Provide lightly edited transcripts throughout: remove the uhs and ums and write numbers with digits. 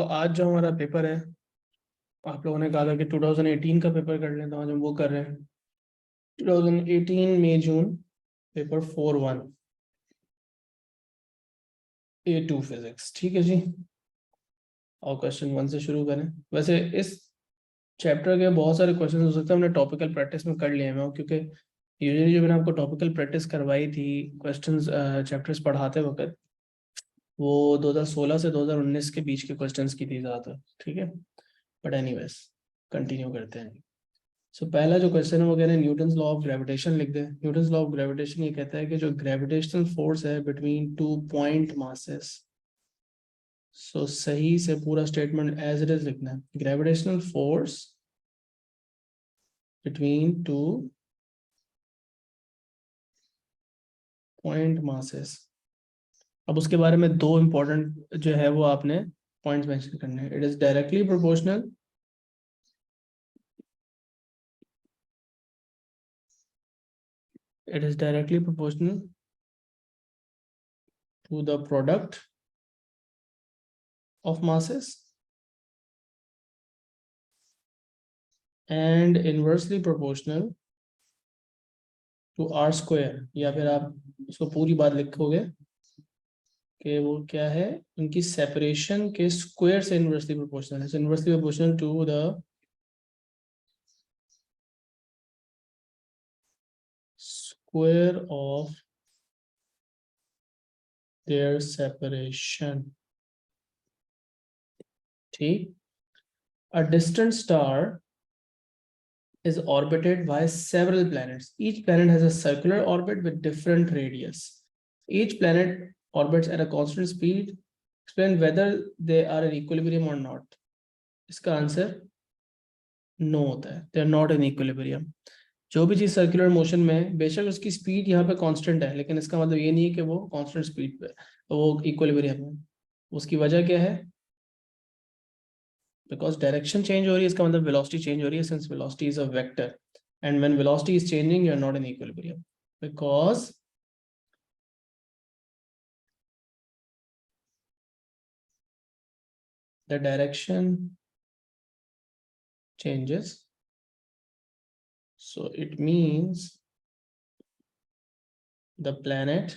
आज जो हमारा पेपर है, आप लोगों ने कहा था कि 2018 का पेपर कर लें, तो आज हम वो कर रहे हैं। 2018 मई जून पेपर 4-1 A2 फिजिक्स। ठीक है जी। और क्वेश्चन 1 से शुरू करें। वैसे इस चैप्टर के बहुत सारे क्वेश्चन हो सकते हैं हमने टॉपिकल प्रैक्टिस में कर लिए हैं, क्योंकि यूजुअली जो मैंने आपको टॉपिकल प्रैक्टिस करवाई थी क्वेश्चंस चैप्टर्स पढ़ाते वक्त, वो 2016 से 2019 के बीच के क्वेश्चंस की थी ज़्यादातर। ठीक है, बट एनीवेज कंटिन्यू करते हैं। पहला जो क्वेश्चन है वो कह रहे हैं न्यूटन्स लॉ ऑफ ग्रेविटेशन लिख दे। न्यूटन्स लॉ ऑफ ग्रेविटेशन ये कहता है कि जो ग्रेविटेशनल फोर्स है बिटवीन टू पॉइंट मासेस, सही से पूरा स्टेटमेंट एज इट इज लिखना है। Gravitational force between two point masses. अब उसके बारे में दो इंपॉर्टेंट जो है वो आपने पॉइंट्स मेंशन करने हैं। It is directly proportional to the product of masses and inversely proportional to r square, या फिर आप उसको पूरी बात लिखोगे कि वो क्या है, उनकी सेपरेशन के स्क्वायर से इनवर्सली प्रोपोर्शनल है। Inversely proportional to the square of their separation. ठीक। A distant star is orbited by several planets. Each planet has a circular orbit with different radius. Each planet orbits at a constant speed. Explain whether they are in equilibrium or not. इसका answer no होता है। They are not in equilibrium. जो भी चीज circular motion में है, बेशक उसकी स्पीड यहाँ पे कांस्टेंट है, लेकिन इसका मतलब ये नहीं है कि वो कांस्टेंट स्पीड पे वो इक्विलिब्रियम है। उसकी वजह क्या है? बिकॉज डायरेक्शन चेंज हो रही है, इसका मतलब वेलोसिटी चेंज हो रही है, since velocity is a vector and when velocity is changing you are not in equilibrium because the direction changes. So it means the planet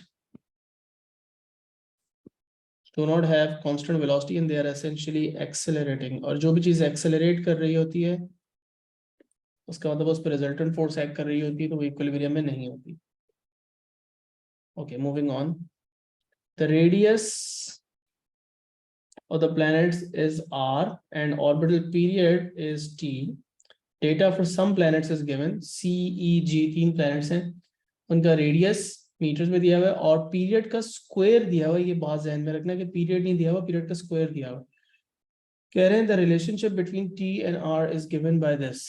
do not have constant velocity and they are essentially accelerating. और जो भी चीज accelerate कर रही होती है उसका मतलब उस पर रिजल्टेंट फोर्स एक्ट कर रही होती है, तो वो इक्विलिब्रियम में नहीं होती। Okay, moving on. The radius of the planets is r and orbital period is t. Data for some planets is given. C, E, G 3 planets हैं, उनका रेडियस मीटर्स में दिया हुआ है और पीरियड का स्क्वायर दिया हुआ है। ये बात ध्यान में रखना कि पीरियड नहीं दिया हुआ, पीरियड का स्क्वायर दिया हुआ। कह रहे हैं the relationship between t and r is given by this.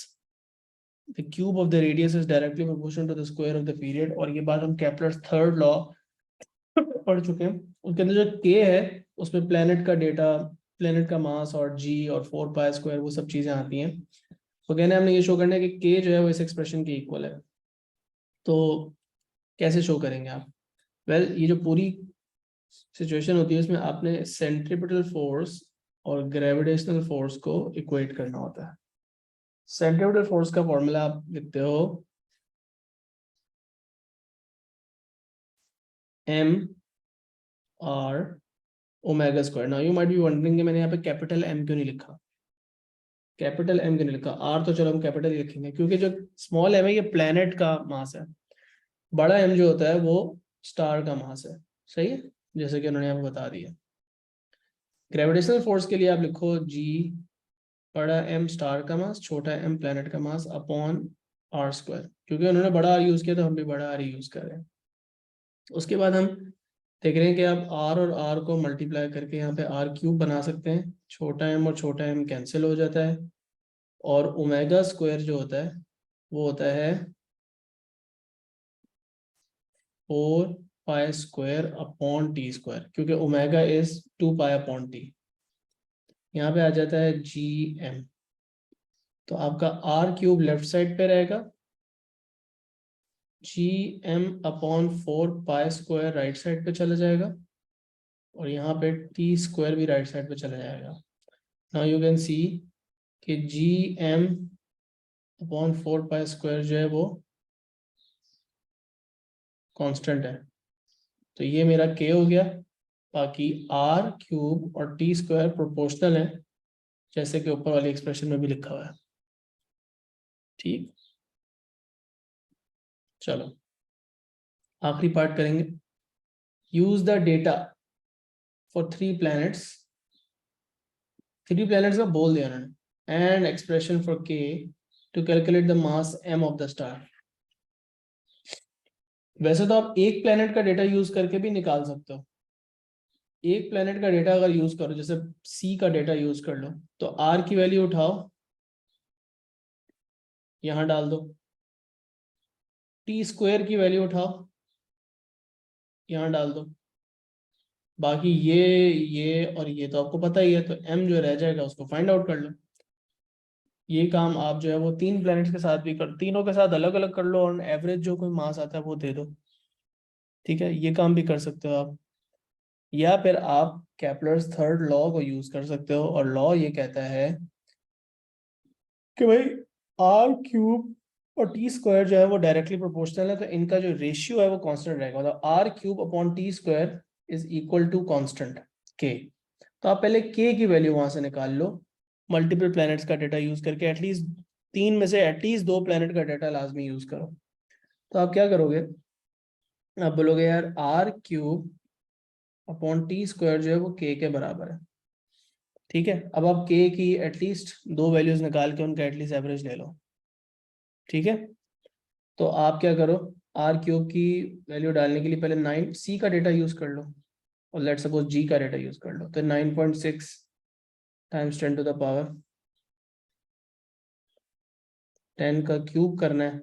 The cube of the radius is directly proportional to the square of the period. और ये बात हम केपलर्स थर्ड लॉ पढ़ चुके हैं। उसके अंदर जो k है उसमें प्लेनेट का डेटा, प्लेनेट का मास और g और 4 पाई स्क्वायर वो सब चीजें आती हैं। तो कहने हमने ये शो करना है कि k जो है वो इस एक्सप्रेशन के इक्वल है। तो कैसे शो करेंगे आप? वेल, ये जो पूरी सिचुएशन होती है उसमें आपने सेंट्रीपिटल फोर्स और ग्रेविटेशनल फोर्स को इक्वेट करना होता है। सेंट्रीपिटल फोर्स का फॉर्मूला आप लिखते हो m r omega square. Now you might be wondering कि मैंने यहाँ पे कैपिटल M क्यों नहीं लिखा। कैपिटल M क्यों नहीं लिखा? R तो चलो हम कैपिटल ही लिखेंगे, क्योंकि जो स्मॉल m है ये प्लेनेट का मास है, बड़ा M जो होता है वो स्टार का मास है। सही है, जैसे कि उन्होंने यहाँ पे बता दिया। ग्रेविटेशनल फोर्स के लिए आप लिखो G, बड़ा M स्टार का मास, छोटा M प्लेनेट का मास अपॉन r स्क्वायर। क्योंकि उन्होंने बड़ा R यूज किया तो हम भी बड़ा R यूज कर रहे हैं। उसके बाद हम देख रहे हैं कि आप r और r को मल्टीप्लाई करके यहाँ पे r क्यूब बना सकते हैं। छोटा m और छोटा m कैंसिल हो जाता है और ओमेगा स्क्वायर जो होता है वो होता है 4 pi square upon T square, क्योंकि omega is 2 pi upon T. यहाँ पे आ जाता है जी एम। तो आपका r क्यूब लेफ्ट साइड पे रहेगा, G M upon 4 pi square right side पे चला जाएगा और यहाँ पे टी स्क्वायर भी राइट साइड पे चला जाएगा। नाउ यू कैन सी कि G M upon 4 pi square जो है वो कांस्टेंट है, तो ये मेरा के हो गया। बाकी आर क्यूब और टी स्क्वायर प्रोपोर्शनल है, जैसे कि ऊपर वाली एक्सप्रेशन में भी लिखा हुआ है। ठीक, चलो आखिरी पार्ट करेंगे। Use the data for 3 planets, 3 planets का बोल दिया उन्होंने, and expression for K to calculate the mass M of the star. वैसे तो आप एक प्लेनेट का डेटा यूज करके भी निकाल सकते हो। एक प्लेनेट का डेटा अगर यूज करो, जैसे सी का डेटा यूज कर लो, तो आर की वैल्यू उठाओ, यहां डाल दो। टी स्क्वायर की वैल्यू उठाओ, यहां डाल दो। बाकी ये और ये तो आपको पता ही है, तो एम जो रह जाएगा उसको फाइंड आउट कर लो। ये काम आप जो है वो 3 प्लैनेट्स के साथ भी कर, तीनों के साथ अलग अलग कर लो और एवरेज जो कोई मास आता है वो दे दो। ठीक है, ये काम भी कर सकते हो आप। या फिर आप केपलर्स थर्ड लॉ को यूज कर सकते हो, और लॉ ये कहता है कि भाई आर क्यूब और टी स्क्वायर जो है वो डायरेक्टली प्रोपोर्शनल है, तो इनका जो रेशियो है वो कांस्टेंट रहेगा। मतलब R cube upon T square is equal to constant K. तो आप पहले के की वैल्यू वहां से निकाल लो, मल्टीपल प्लैनेट्स का डेटा यूज करके। एटलीस्ट 3 में से एटलीस्ट 2 प्लैनेट का डेटा लाजमी यूज करो। तो आप क्या करोगे, आप बोलोगे यार R cube upon T square जो है वो के बराबर है। ठीक है, अब आप के की एटलीस्ट 2 वैल्यूज निकाल के उनका एटलीस्ट एवरेज ले लो। ठीक है, तो आप क्या करो, आर क्यूब की वैल्यू डालने के लिए पहले 9 सी का डेटा यूज कर लो, और लेट सपोज जी का डेटा यूज कर लो, तो 9.6 टाइम्स 10 टू द पावर 10 का क्यूब करना है।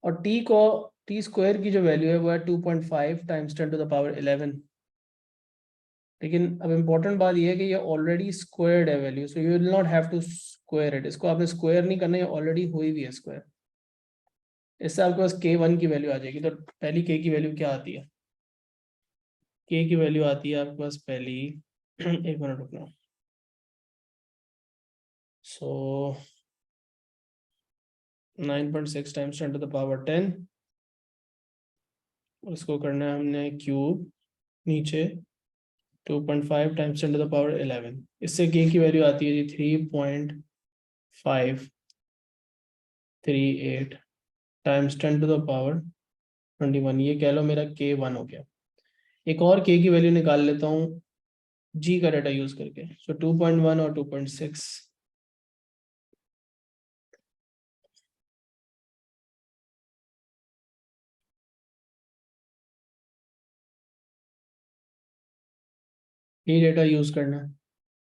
और टी को, टी स्क्वायर की जो वैल्यू है वो है 2.5 टाइम्स 10 टू द पावर 11। लेकिन अब इम्पोर्टेंट बात यह है कि ये ऑलरेडी स्क्वायर्ड है value, so you will not have to square it. इसको आपने स्क्वायर नहीं करना, ये ऑलरेडी हुई हुई है स्क्वायर। इससे आपके पास k1 की वैल्यू आ जाएगी। तो पहली k की वैल्यू क्या आती है, k की वैल्यू आती है आपके पास पहली एक मिनट रुकना। सो 9.6 टाइम्स 10 टू द पावर 10, इसको करना है हमने क्यूब, नीचे 2.5 टाइम्स 10 टू द पावर 11। इससे k की वैल्यू आती है जी 3.538 टाइम्स 10 टू द पावर 21। ये कह लो मेरा k1 हो गया। एक और k की वैल्यू निकाल लेता हूँ g का डाटा यूज करके। सो 2.1 और 2.6, ये डेटा यूज करना है।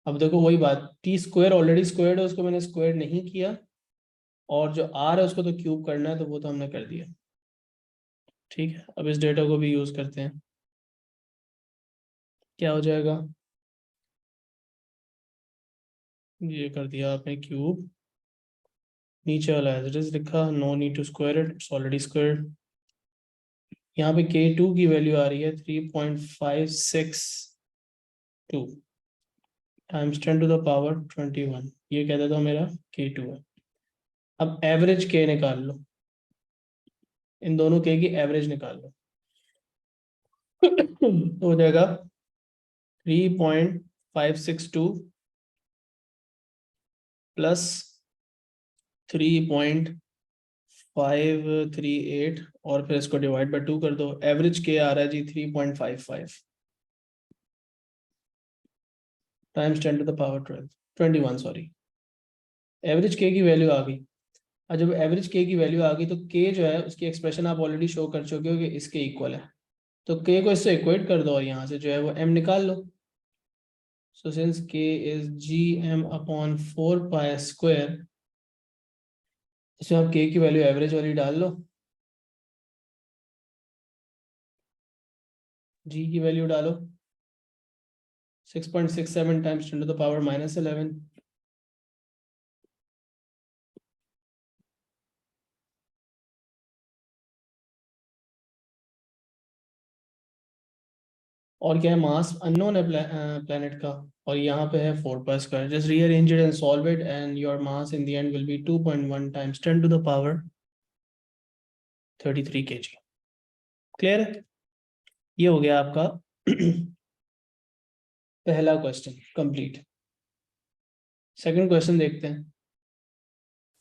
अब देखो वही बात, टी स्क्वायर ऑलरेडी स्क्वायर्ड है, उसको मैंने स्क्वायर नहीं किया, और जो आर है उसको तो क्यूब करना है, तो वो तो हमने कर दिया। ठीक है, अब इस डेटा को भी यूज करते हैं। क्या हो जाएगा, ये कर दिया आपने क्यूब, नीचे वाला एज इट इज लिखा, no need to square it, it's already squared. यहाँ पे k2 की वैल्यू आ रही है 3.562 टाइम्स 10 टू द पावर 21। ये कहता था मेरा k2 है। अब एवरेज k निकाल लो, इन दोनों k की एवरेज निकाल लो। तो हो जाएगा 3.562 प्लस 3.538, और फिर इसको डिवाइड बाय 2 कर दो। एवरेज के आ रहा है G 3.55 times 10 to the power 21, sorry. Average K की वैल्यू आ गई। और जब एवरेज के की वैल्यू आ गई, तो के जो है उसकी एक्सप्रेशन आप ऑलरेडी शो कर चुके हो कि इसके इक्वल है। तो के को इससे इक्वेट कर दो, और यहाँ से जो है वो एम निकाल लो। So since K is G M upon 4 pi square, इसमें आप के की वैल्यू एवरेज वाली डाल लो, जी की वैल्यू डालो 6.67 टाइम्स 10 टू द पावर -11। और क्या है, मास अननोन है प्लेनेट का, और यहाँ पे है 4 pi square. Just rearrange it and solve it and your mass in the end will be 2.1 times 10 to the power 33 kg. Clear है? ये हो गया आपका पहला क्वेश्चन कंप्लीट. सेकंड क्वेश्चन देखते हैं.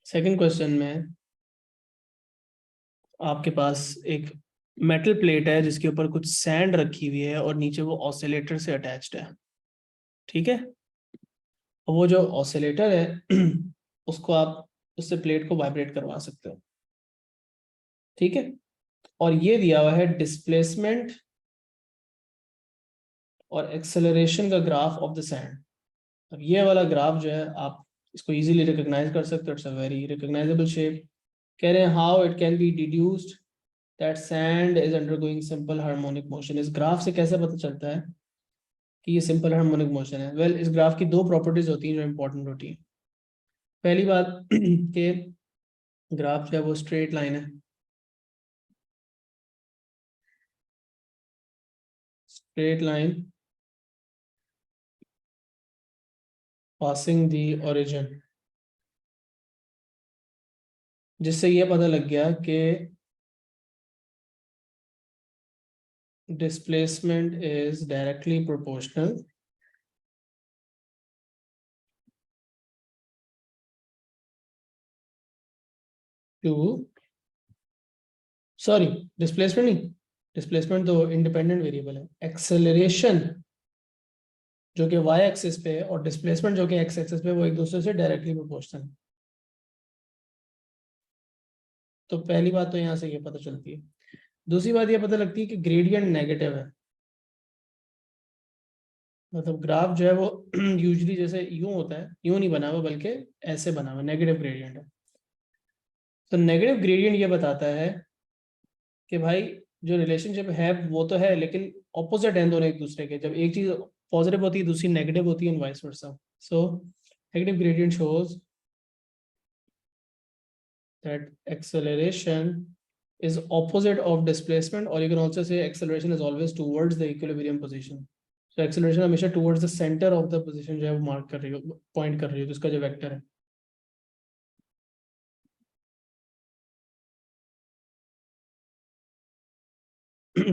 सेकंड क्वेश्चन में आपके पास एक मेटल प्लेट है जिसके ऊपर कुछ सैंड रखी हुई है और नीचे वो ऑसिलेटर से अटैच्ड है. ठीक है. और वो जो ऑसिलेटर है उसको आप उससे प्लेट को वाइब्रेट करवा सकते हो. ठीक है. और ये दिया हुआ है डिस्प्लेसमेंट और एक्सेलरेशन का ग्राफ ऑफ द सैंड. अब ये वाला ग्राफ जो है आप इसको इजीली रिकॉग्नाइज कर सकते हो. It's a very recognisable shape. कह रहे हैं how it can be deduced that sand is undergoing simple harmonic motion. इस ग्राफ से कैसे पता चलता है कि ये सिंपल हार्मोनिक मोशन है? वेल, इस ग्राफ की दो प्रॉपर्टीज होती हैं जो इंपॉर्टेंट होती हैं. पहली बात कि ग्राफ जो है वो स्ट्रेट लाइन है. Straight line passing the origin, जिससे ये पता लग गया कि displacement is directly proportional to, sorry displacement नहीं, डिस्प्लेसमेंट तो इंडिपेंडेंट वेरिएबल है. एक्सेलरेशन जो कि y एक्सिस पे है और डिस्प्लेसमेंट जो कि x एक्सिस पे, वो एक दूसरे से डायरेक्टली प्रोपोर्शनल है. तो पहली बात तो यहाँ से ये पता चलती है. दूसरी बात ये पता लगती है कि ग्रेडियंट नेगेटिव है. मतलब ग्राफ जो है वो यूजली जैसे यूं होता है, यूं नहीं बना हुआ बल्कि ऐसे बना हुआ, नेगेटिव ग्रेडियंट है. तो नेगेटिव ग्रेडियंट ये बताता है कि भाई जो रिलेशनशिप है वो तो है, लेकिन ऑपोजिट है दोनों एक दूसरे के. जब एक चीज पॉजिटिव होती है दूसरी नेगेटिव होती है, vice versa. So negative gradient shows that acceleration is opposite of displacement, or you can also say acceleration is always towards the equilibrium position. So acceleration हमेशा towards the center of the position जो है वो mark कर रही हो, point कर रही हो, तो इसका जो वेक्टर है.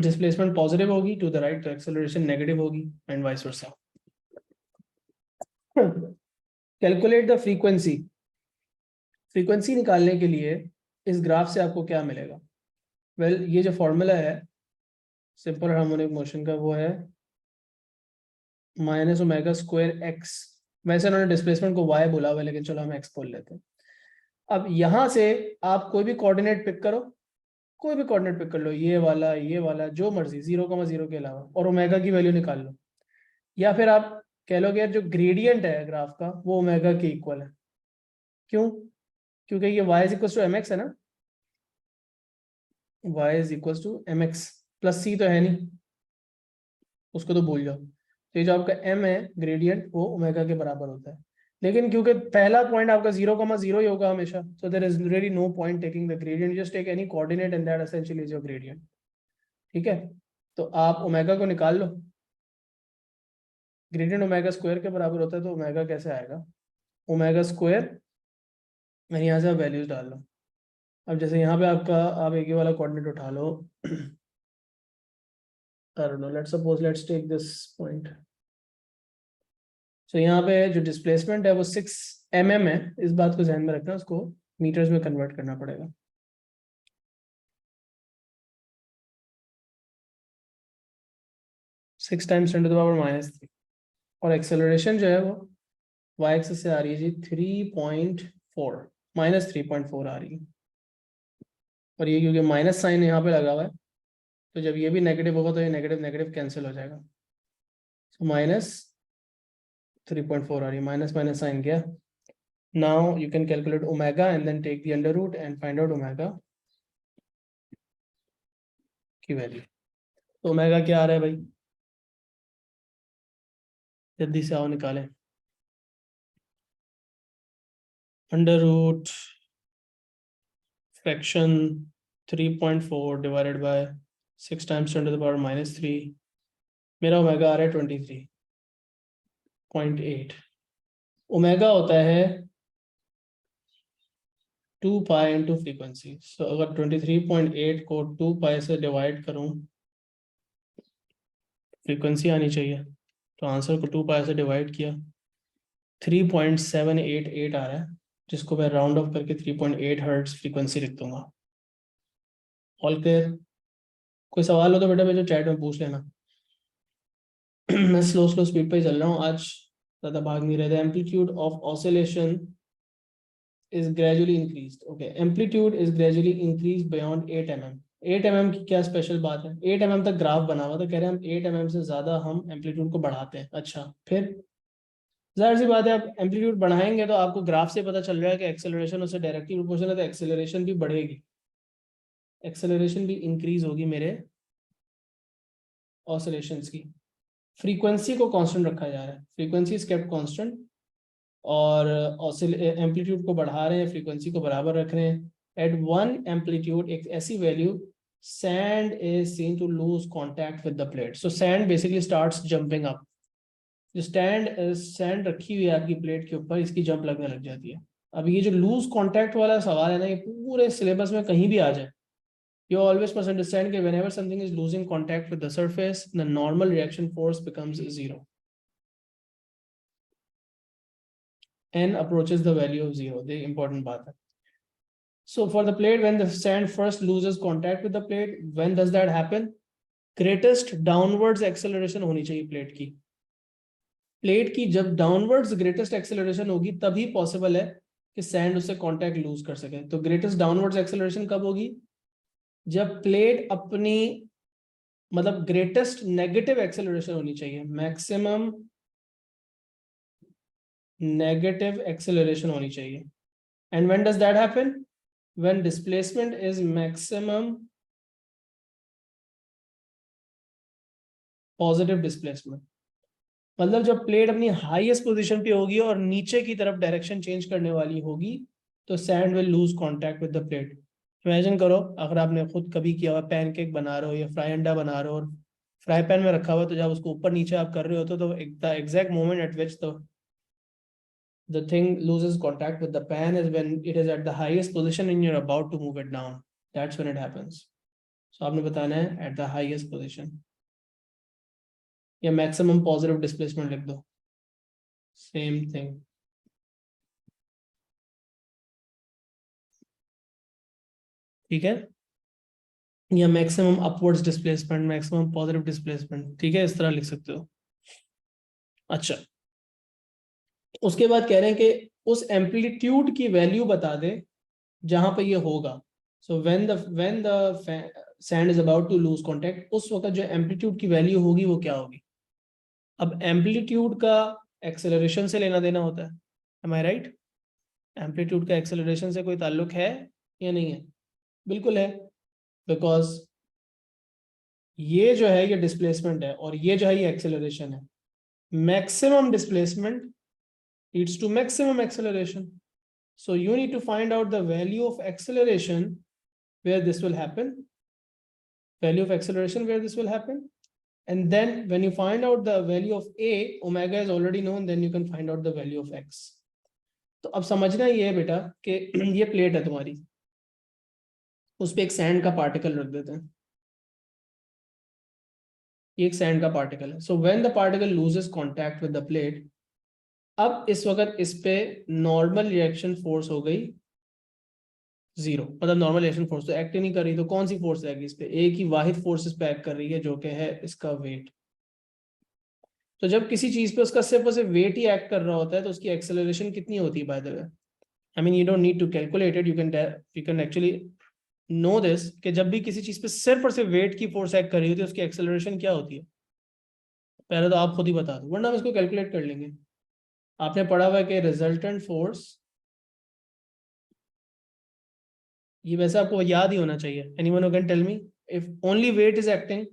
डिस्प्लेसमेंट पॉजिटिव होगी टू द राइट, तो एक्सेलरेशन नेगेटिव होगी and vice versa. Calculate the frequency. Frequency निकालने के लिए इस ग्राफ से आपको क्या मिलेगा? वेल, ये जो फॉर्मूला है सिंपल हार्मोनिक मोशन का वो है माइनस ओमेगा स्क्वायर एक्स. वैसे उन्होंने डिस्प्लेसमेंट को वाई बोला हुआ है, लेकिन चलो हम एक्स बोल लेते हैं. अब यहां से आप कोई भी कोऑर्डिनेट पिक करो, कोई भी कोऑर्डिनेट पिक कर लो, ये वाला जो मर्जी, 0,0 के अलावा, और ओमेगा की वैल्यू निकाल लो. या फिर आप कह लो कि यार जो ग्रेडियंट है ग्राफ का वो ओमेगा के इक्वल है. क्यों? क्योंकि ये y is equal to M X है ना. y is equal to M X plus C तो है नहीं, उसको तो भूल जाओ. तो ये जो आपका m है ग्रेडियंट, वो ओमेगा के बराबर होता है. लेकिन क्योंकि पहला पॉइंट आपका 0,0 ही होगा हमेशा, so there is really no point taking the gradient. Just take any coordinate and that essentially is your gradient. ठीक है. तो आप ओमेगा को निकाल लो. ग्रेडियंट ओमेगा स्क्वायर के बराबर होता है, तो ओमेगा कैसे आएगा? ओमेगा स्क्वायर, यानी यहाँ से आप वैल्यूज डाल लो. अब जैसे यहाँ पे आपका, आप एक ही वाला कोऑर्डिनेट उठा लो. I don't know, let's take this point. So यहाँ पे जो डिस्प्लेसमेंट है वो 6 mm है. इस बात को ध्यान में रखना, उसको मीटर्स में कन्वर्ट करना पड़ेगा. 6 टाइम्स 10 टू द पावर -3. और एक्सेलरेशन जो है वो y एक्सिस से आ रही है जी 3.4, -3.4 आ रही है. और ये क्योंकि माइनस साइन यहाँ पे लगा हुआ है, तो जब ये भी नेगेटिव होगा तो ये नेगेटिव नेगेटिव कैंसिल हो जाएगा. तो -3.4 आ रही है, माइनस माइनस साइन गया. Now you can calculate omega and then take the under root and find out omega की वैल्यू. तो ओमेगा क्या आ रहा है भाई? जल्दी से आओ निकालें. Under root fraction 3.4 divided by 6 times 10 to the power -3 मेरा ओमेगा आ रहा है 23.8। ओमेगा होता है 2 पाई इंटू फ्रीक्वेंसी। सो अगर 23.8 को 2 पाई से डिवाइड करूं, फ्रीक्वेंसी आनी चाहिए, तो आंसर को 2 पाई से डिवाइड किया, 3.788 आ रहा है, जिसको मैं राउंड ऑफ करके 3.8 हर्ट्ज फ्रीक्वेंसी लिख दूंगा। All clear? कोई सवाल हो तो बेटा मुझे चैट में पूछ लेना। मैं स्लो स्लो स्पीड पे ही चल रहा हूँ आज, ज़्यादा भाग नहीं रहे थे। Amplitude of oscillation is gradually increased. Okay, amplitude is gradually increased beyond 8 mm. 8 mm की क्या स्पेशल बात है? 8 mm तक ग्राफ बना हुआ, तो कह रहे हैं हम 8 mm से ज्यादा हम एम्पलीट्यूड को बढ़ाते हैं। अच्छा, फिर जाहिर सी बात है, आप एम्पलीट्यूड बढ़ाएंगे तो आपको ग्राफ से पता चल रहा है कि एक्सेलरेशन उससे डायरेक्टली प्रोपोर्शनल है, तो एक्सेलरेशन भी बढ़ेगी, एक्सेलरेशन भी इंक्रीज होगी मेरे ऑसिलेशंस की। फ्रीक्वेंसी को कांस्टेंट रखा जा रहा है, फ्रीक्वेंसी इज केप्ट कांस्टेंट, और एम्पलीट्यूड को बढ़ा रहे हैं, फ्रीक्वेंसी को बराबर रख रहे हैं। एट वन एम्पलीट्यूड, एक ऐसी value, sand is seen to lose contact with the plate. So sand basically starts jumping up. जो सैंड रखी हुई है आपकी प्लेट के ऊपर, इसकी जंप लगने लग जाती है। अब ये जो लूज कॉन्टैक्ट वाला सवाल है ना, ये पूरे सिलेबस में कहीं भी आ जाए, you always must understand that whenever something is losing contact with the surface, the normal reaction force becomes zero. N approaches the value of zero. The important बात है. So for the plate, when the sand first loses contact with the plate, when does that happen? Greatest downwards acceleration होनी चाहिए plate की। Plate की जब downwards greatest acceleration होगी, तभी possible है कि सैंड उससे कांटेक्ट लूज कर सके। तो ग्रेटेस्ट डाउनवर्ड्स एक्सेलरेशन कब होगी? जब प्लेट अपनी, मतलब ग्रेटेस्ट नेगेटिव एक्सेलरेशन होनी चाहिए, मैक्सिमम नेगेटिव एक्सेलरेशन होनी चाहिए। And when does that happen? When displacement is maximum positive displacement. मतलब जब प्लेट अपनी हाईएस्ट पोजीशन पे होगी और नीचे की तरफ डायरेक्शन चेंज करने वाली होगी, तो sand will lose contact with the plate. Imagine करो, अगर आपने खुद कभी किया हुआ, पैनकेक बना रहे हो या फ्राई अंडा बना रहे हो और फ्राई पैन में रखा हुआ, तो जब उसको ऊपर नीचे आप कर रहे हो तो the exact moment at which the thing loses contact with the pan is when it is at the highest position and you're about to move it down. That's when it happens. So आपने बताना है at the highest position, या maximum positive displacement लिख दो, same thing. ठीक है, या maximum upwards displacement, maximum positive displacement, ठीक है, इस तरह लिख सकते हो। अच्छा, उसके बाद कह रहे हैं कि उस एम्पलीट्यूड की वैल्यू बता दे जहां पे ये होगा। So when the sand is about to lose contact, उस वक्त जो एम्पलीट्यूड की वैल्यू होगी वो क्या होगी? अब एम्पलीट्यूड का एक्सेलरेशन से लेना देना होता है, एम आई राइट? एम्पलीट्यूड का एक्सेलरेशन से कोई ताल्लुक है या नहीं है? बिल्कुल है, बिकॉज ये जो है ये डिस्प्लेसमेंट है और ये जो है ये एक्सेलरेशन है। Maximum displacement leads to maximum acceleration. So you need to find out the value of acceleration where this will happen. Value of acceleration where this will happen. And then when you find out the value of A, omega is already known, then you can find out the value of X. तो अब समझना ये है बेटा कि ये plate है तुम्हारी, उस पर एक सैंड का पार्टिकल रख देते हैं, ये एक सैंड का पार्टिकल है। सो when the particle loses contact with the plate, अब इस वक्त इस पे नॉर्मल रिएक्शन फोर्स हो गई जीरो, मतलब नॉर्मल रिएक्शन फोर्स तो एक्ट ही नहीं कर रही, तो कौन सी फोर्स रहेगी इस पे? एक ही वाहिद फोर्स इस पे एक्ट कर रही है, जो कि है इसका वेट। तो जब किसी चीज पे उसका सिर्फ और सिर्फ वेट ही एक्ट कर रहा होता है, तो उसकी एक्सेलरेशन कितनी होती है? By the way, I mean you don't need to calculate it, you can actually know this, कि जब भी किसी चीज पे सिर्फ और सिर्फ वेट की फोर्स एक्ट कर रही होती है, उसकी एक्सेलरेशन क्या होती है? पहले तो आप खुद ही बता दो, वरना हम इसको कैलकुलेट कर लेंगे। आपने पढ़ा हुआ है कि रिजल्टेंट फोर्स, ये वैसे आपको याद ही होना चाहिए। Anyone who can tell me, if only weight is acting,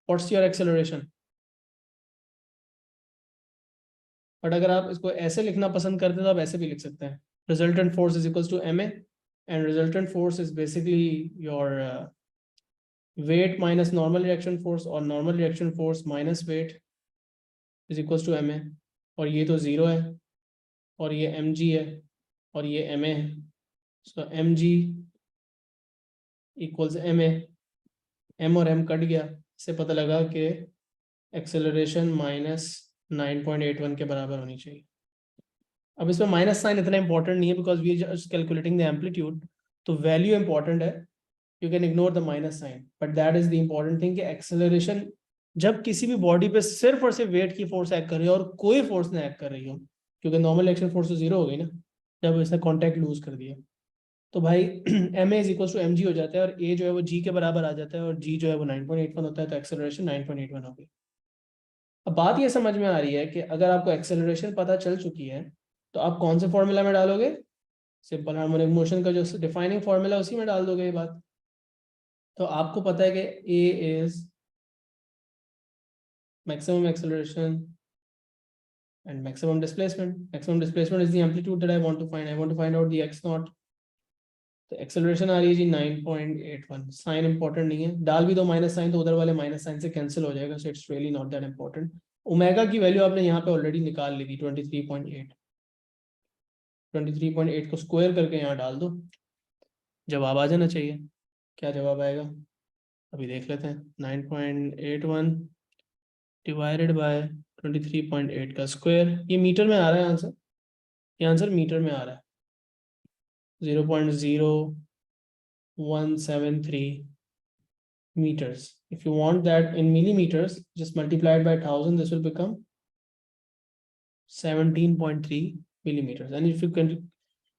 what's your acceleration? But अगर आप इसको ऐसे लिखना पसंद करते हैं तो आप ऐसे भी लिख सकते हैं, resultant force is equals to ma, and resultant force is basically your weight minus normal reaction force और normal reaction force minus weight is equals to ma, और ये तो 0 है और ये mg है और ये ma है, सो mg इक्वल्स ma, m और m कट गया, इससे पता लगा कि एक्सेलरेशन माइनस 9.81 के बराबर होनी चाहिए। अब इसमें माइनस साइन इतना इंपॉर्टेंट नहीं है because we are just calculating the amplitude, तो वैल्यू इंपॉर्टेंट है, you can ignore the minus sign, but that is the important thing कि एक्सेलरेशन जब किसी भी बॉडी पे सिर्फ और सिर्फ वेट की फोर्स एक्ट कर रही है और कोई फोर्स नहीं एक्ट कर रही हो, क्योंकि नॉर्मल एक्शन फोर्स तो 0 हो गई ना जब इसने कॉन्टैक्ट लूज कर दिया, तो भाई M A is equal to M G हो जाता है और ए जो है वो जी के बराबर आ जाता है और जी जो है वो 9.81 होता है, तो एक्सेलरेशन 9.81 हो गई। अब बात ये समझ में आ रही है कि अगर आपको एक्सेलरेशन पता चल चुकी है तो आप कौन से फॉर्मूला में डालोगे, सिंपल हार्मोनिक मोशन का जो डिफाइनिंग फॉर्मूला उसी में डाल दोगे ये बात। तो आपको पता है कि A is maximum acceleration and maximum displacement. Maximum displacement is the amplitude that I want to find. I want to find out the x naught. तो एक्सेलरेशन आ रही है जी 9.81, साइन इंपॉर्टेंट नहीं है, डाल भी दो माइनस साइन तो उधर वाले माइनस साइन से कैंसिल हो जाएगा, so it's really not that important. Omega की वैल्यू आपने यहाँ पे ऑलरेडी निकाल ली थी 23.8, 23.8 को स्क्वायर करके यहाँ डाल दो, जवाब आ जाना चाहिए। क्या जवाब आएगा अभी देख लेते हैं, 9.81 डिवाइडेड बाय 23.8 का स्क्वायर, ये मीटर में आ रहा है आंसर, ये आंसर मीटर में आ रहा है 0.0173 meters. If you want that in millimeters, just multiply it by 1000, this will become 17.3 millimeters. And if you can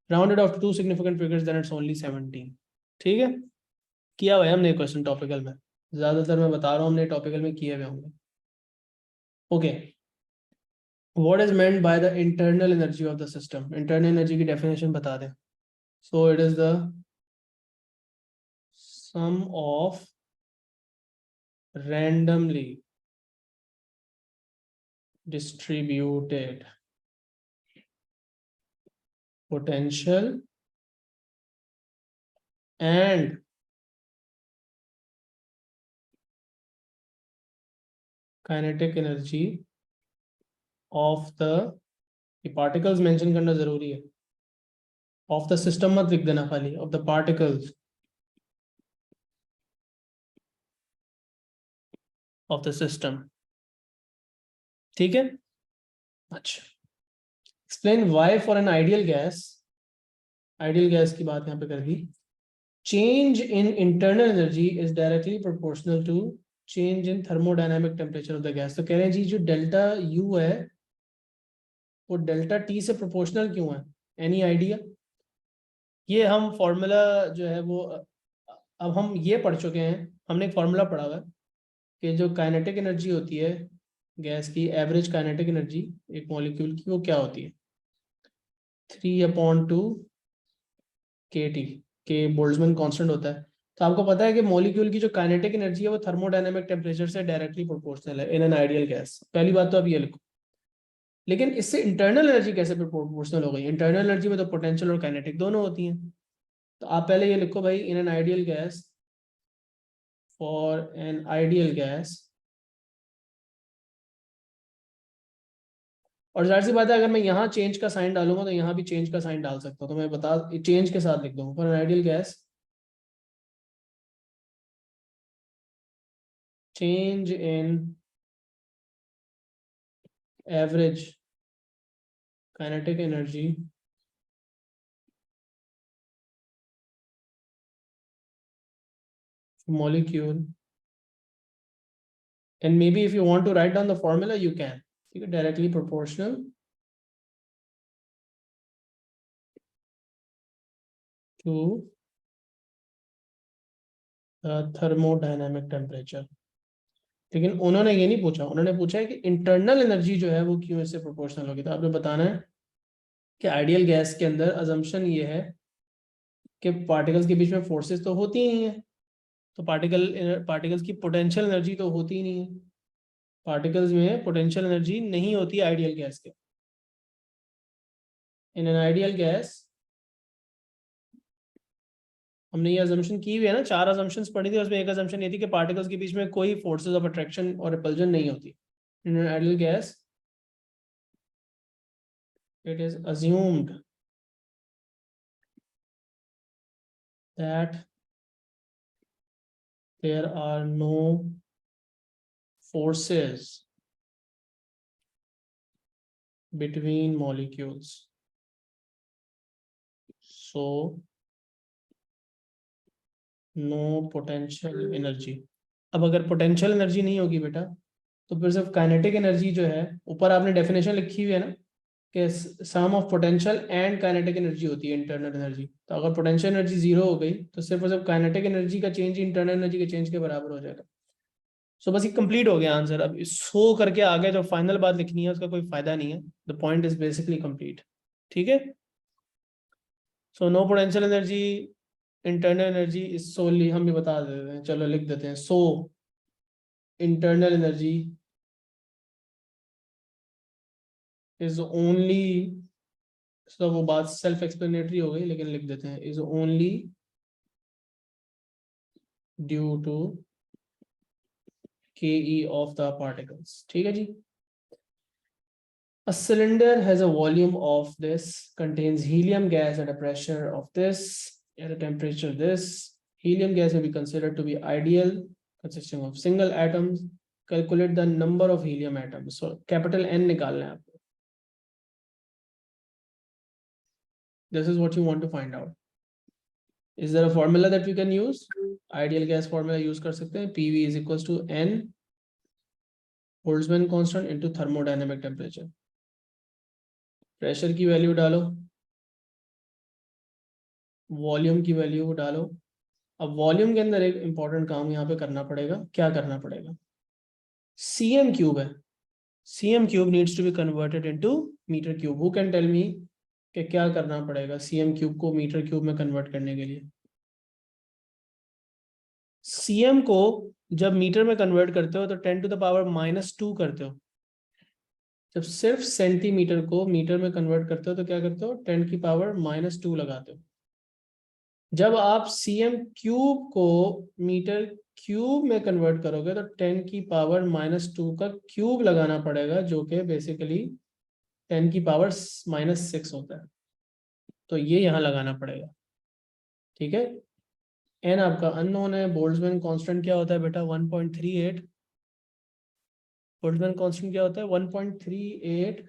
round it off to two significant figures, then it's only 17. ठीक है, किया हुआ है हमने question topical में, ज्यादातर मैं बता रहा हूँ हमने टॉपिकल में किए हुए होंगे। Okay, what is meant by the internal energy of the system? Internal energy की definition बता दें। So it is the sum of randomly distributed potential and kinetic energy of the particles mention करना जरूरी है, of the system मत लिख देना खाली, of the particles of the system, ठीक है। अच्छा, explain why for an ideal gas, ideal gas की बात यहाँ पे कर दी, change in internal energy is directly proportional to change in thermodynamic temperature of the gas। तो कह रहे हैं जी जो डेल्टा U है वो डेल्टा T से प्रोपोर्शनल क्यों है, एनी आइडिया? ये हम फॉर्मूला जो है वो अब हम ये पढ़ चुके हैं, हमने एक फॉर्मूला पढ़ा हुआ है कि जो काइनेटिक एनर्जी होती है गैस की, एवरेज काइनेटिक एनर्जी एक मॉलिक्यूल की, वो क्या होती है 3/2 kT, के बोल्ट्जमैन कांस्टेंट होता है। तो आपको पता है कि मॉलिक्यूल की जो काइनेटिक एनर्जी है वो थर्मोडायनेमिक टेम्परेचर से डायरेक्टली प्रोपोर्शनल है इन एन आइडियल गैस, पहली बात तो आप ये लिखो। लेकिन इससे इंटरनल एनर्जी कैसे प्रोपोर्शनल हो गई, इंटरनल एनर्जी में तो पोटेंशियल और काइनेटिक दोनों होती हैं, तो आप पहले ये लिखो भाई, in an ideal gas, for an ideal gas, और जाहिर सी बात है अगर मैं यहाँ चेंज का साइन डालूंगा तो यहाँ भी चेंज का साइन डाल सकता हूँ, तो मैं बता चेंज के साथ लिख दूंगा, for an ideal gas change in average kinetic energy molecule, and maybe if you want to write down the formula you can, ठीक है, directly proportional to the thermodynamic temperature। लेकिन उन्होंने ये नहीं पूछा, उन्होंने पूछा है कि इंटरनल एनर्जी जो है वो क्यों इससे प्रोपोर्शनल होगी। तो आपने बताना है कि आइडियल गैस के अंदर अजम्पशन ये है कि पार्टिकल्स के बीच में फोर्सेस तो होती ही नहीं है, तो पार्टिकल्स की पोटेंशियल एनर्जी तो होती ही नहीं है, पार्टिकल्स में पोटेंशियल एनर्जी नहीं होती आइडियल गैस के। इन एन आइडियल गैस हमने ये अजम्पशन की हुई है ना, 4 अजम्पशंस पढ़ी थी, उसमें एक अजम्पशन ये थी कि पार्टिकल्स के बीच में कोई फोर्सेस ऑफ अट्रैक्शन और रिपल्जन नहीं होती in an ideal gas. It is assumed that there are no forces between molecules, so no potential energy। अब अगर पोटेंशियल एनर्जी नहीं होगी बेटा, तो फिर सिर्फ काइनेटिक एनर्जी जो है, ऊपर आपने डेफिनेशन लिखी हुई है ना कि sum of potential and kinetic energy होती है इंटरनल एनर्जी। तो अगर पोटेंशियल एनर्जी जीरो हो गई तो सिर्फ और सिर्फ काइनेटिक एनर्जी का चेंज इंटरनल एनर्जी के चेंज के बराबर हो जाएगा। सो बस ये कंप्लीट हो गया आंसर। अब सो करके आगे जो फाइनल बात लिखनी है उसका कोई फायदा नहीं है। The point is basically complete. ठीक है। So no potential energy, internal energy is solely, हम भी बता देते हैं, चलो लिख देते हैं। So internal energy is only, तो वो बात सेल्फ एक्सप्लेनेटरी हो गई, लेकिन लिख देते हैं इज ओनली ड्यू टू के ऑफ द पार्टिकल्स। ठीक है जी। A cylinder has a volume of this, contains helium gas at a pressure of this, at a temperature this. Helium gas may be considered to be ideal, consisting of single atoms. Calculate the number of helium atoms. So capital N निकालना है आपको. This is what you want to find out. Is there a formula that we can use? Ideal gas formula use कर सकते हैं. PV is equals to N Boltzmann constant into thermodynamic temperature. Pressure की value डालो, volume की value डालो। अब volume के अंदर एक इंपॉर्टेंट काम यहाँ पे करना पड़ेगा। क्या करना पड़ेगा? सीएम क्यूब है, CM cube needs to be converted into metre cube. Who can tell me कि क्या करना पड़ेगा सीएम क्यूब को मीटर क्यूब में कन्वर्ट करने के लिए? सीएम को जब मीटर में कन्वर्ट करते हो तो 10⁻⁻² करते हो। जब सिर्फ सेंटीमीटर को मीटर में कन्वर्ट करते हो तो क्या करते हो? 10⁻² लगाते हो। जब आप सीएम क्यूब को मीटर क्यूब में कन्वर्ट करोगे तो 10⁻⁻² का क्यूब लगाना पड़ेगा, जो कि बेसिकली 10⁻⁻6 होता है। तो ये यहाँ लगाना पड़ेगा। ठीक है। एन आपका अननोन है। बोल्ट्जमैन कांस्टेंट क्या होता है बेटा? 1.38। बोल्ट्जमैन कांस्टेंट क्या होता है? 1.38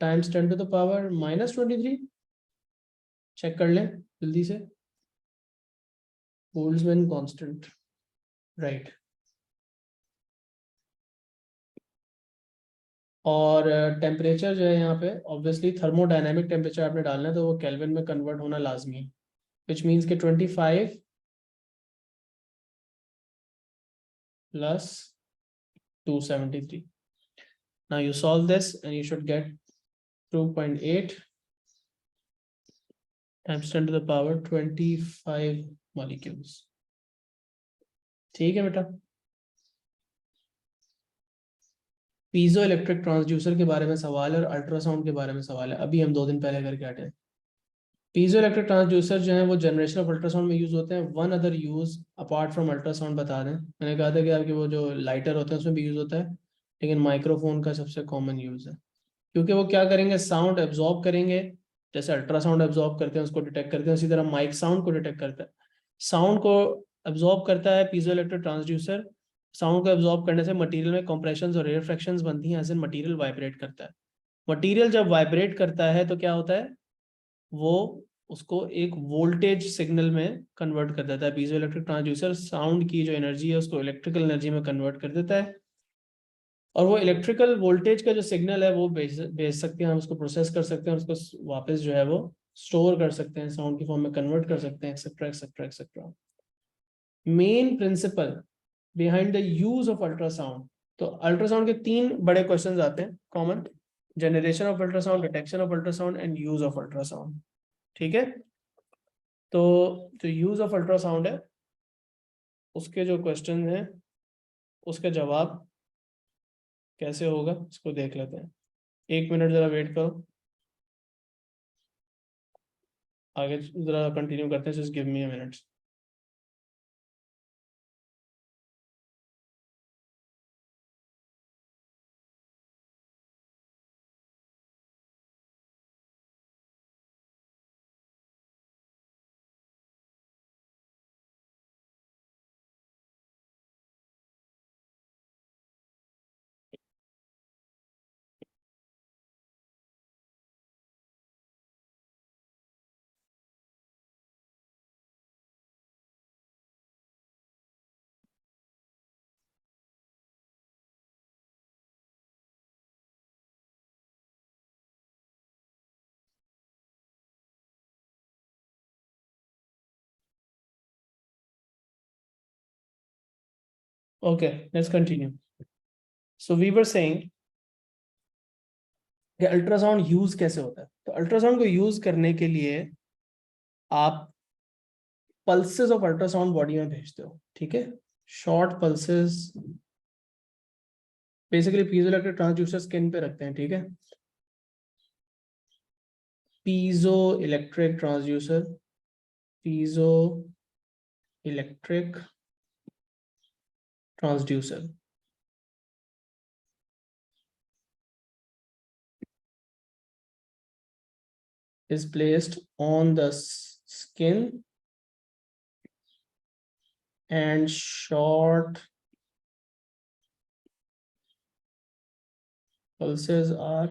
टाइम्स 10⁻⁻23। चेक कर लें जल्दी से। Boltzmann constant, right. और टेम्परेचर जो है यहाँ पे ऑब्वियसली थर्मोडायनेमिक टेम्परेचर आपने डालना है, तो वो केल्विन में कन्वर्ट होना लाजमी है, विच मीन्स के 25 plus 273. Now you solve this and you should get 2.8 times 10⁻25 molecules. ठीक है बेटा। पीजो इलेक्ट्रिक ट्रांसड्यूसर के बारे में सवाल है और अल्ट्रासाउंड के बारे में सवाल है, अभी हम 2 दिन पहले करके हटे। पीजो इलेक्ट्रिक ट्रांसड्यूसर जो है वो जनरेशन ऑफ अल्ट्रासाउंड में यूज होते हैं। One other use apart from ultrasound बता दें। मैंने कहा था कि आपके वो जो लाइटर होते हैं उसमें भी यूज होता है, लेकिन माइक्रोफोन का सबसे कॉमन यूज है, क्योंकि वो क्या करेंगे? साउंड एब्जॉर्ब करेंगे। जैसे अल्ट्रासाउंड एब्जॉर्ब करते हैं, उसको डिटेक्ट करते हैं, उसी तरह माइक साउंड को डिटेक्ट करता है। साउंड को एब्जॉर्ब करता है पीजो इलेक्ट्रिक ट्रांसड्यूसर। साउंड को एब्जॉर्ब करने से मटेरियल में कंप्रेशंस और रिफ्रैक्शंस बनती हैं, ऐसे मटेरियल वाइब्रेट करता है। मटेरियल जब वाइब्रेट करता है तो क्या होता है? वो उसको एक वोल्टेज सिग्नल में कन्वर्ट कर देता है। पीजो इलेक्ट्रिक ट्रांसड्यूसर साउंड की जो एनर्जी है उसको इलेक्ट्रिकल एनर्जी में कन्वर्ट कर देता है, और वो इलेक्ट्रिकल वोल्टेज का जो सिग्नल है वो भेज सकते हैं हम, उसको प्रोसेस कर सकते हैं, उसको वापस जो है वो स्टोर कर सकते हैं, साउंड की फॉर्म में कन्वर्ट कर सकते हैं, etcetera etcetera etcetera. Main principle behind the use of ultrasound. तो अल्ट्रासाउंड के 3 बड़े क्वेश्चंस आते हैं common: generation of ultrasound, detection of ultrasound and use of ultrasound. ठीक है। तो जो यूज ऑफ अल्ट्रासाउंड है उसके जो क्वेश्चन हैं उसका जवाब कैसे होगा इसको देख लेते हैं। 1 मिनट जरा वेट करो। आगे जरा कंटिन्यू करते हैं, just give me a minute. Okay, let's continue. So we were saying कि अल्ट्रासाउंड यूज कैसे होता है। तो अल्ट्रासाउंड को यूज करने के लिए आप पल्सेस ऑफ अल्ट्रासाउंड बॉडी में भेजते हो, ठीक है। Short pulses basically piezoelectric transducer skin पे रखते हैं, ठीक है। Piezo electric transducer, piezo electric transducer is placed on the skin and short pulses are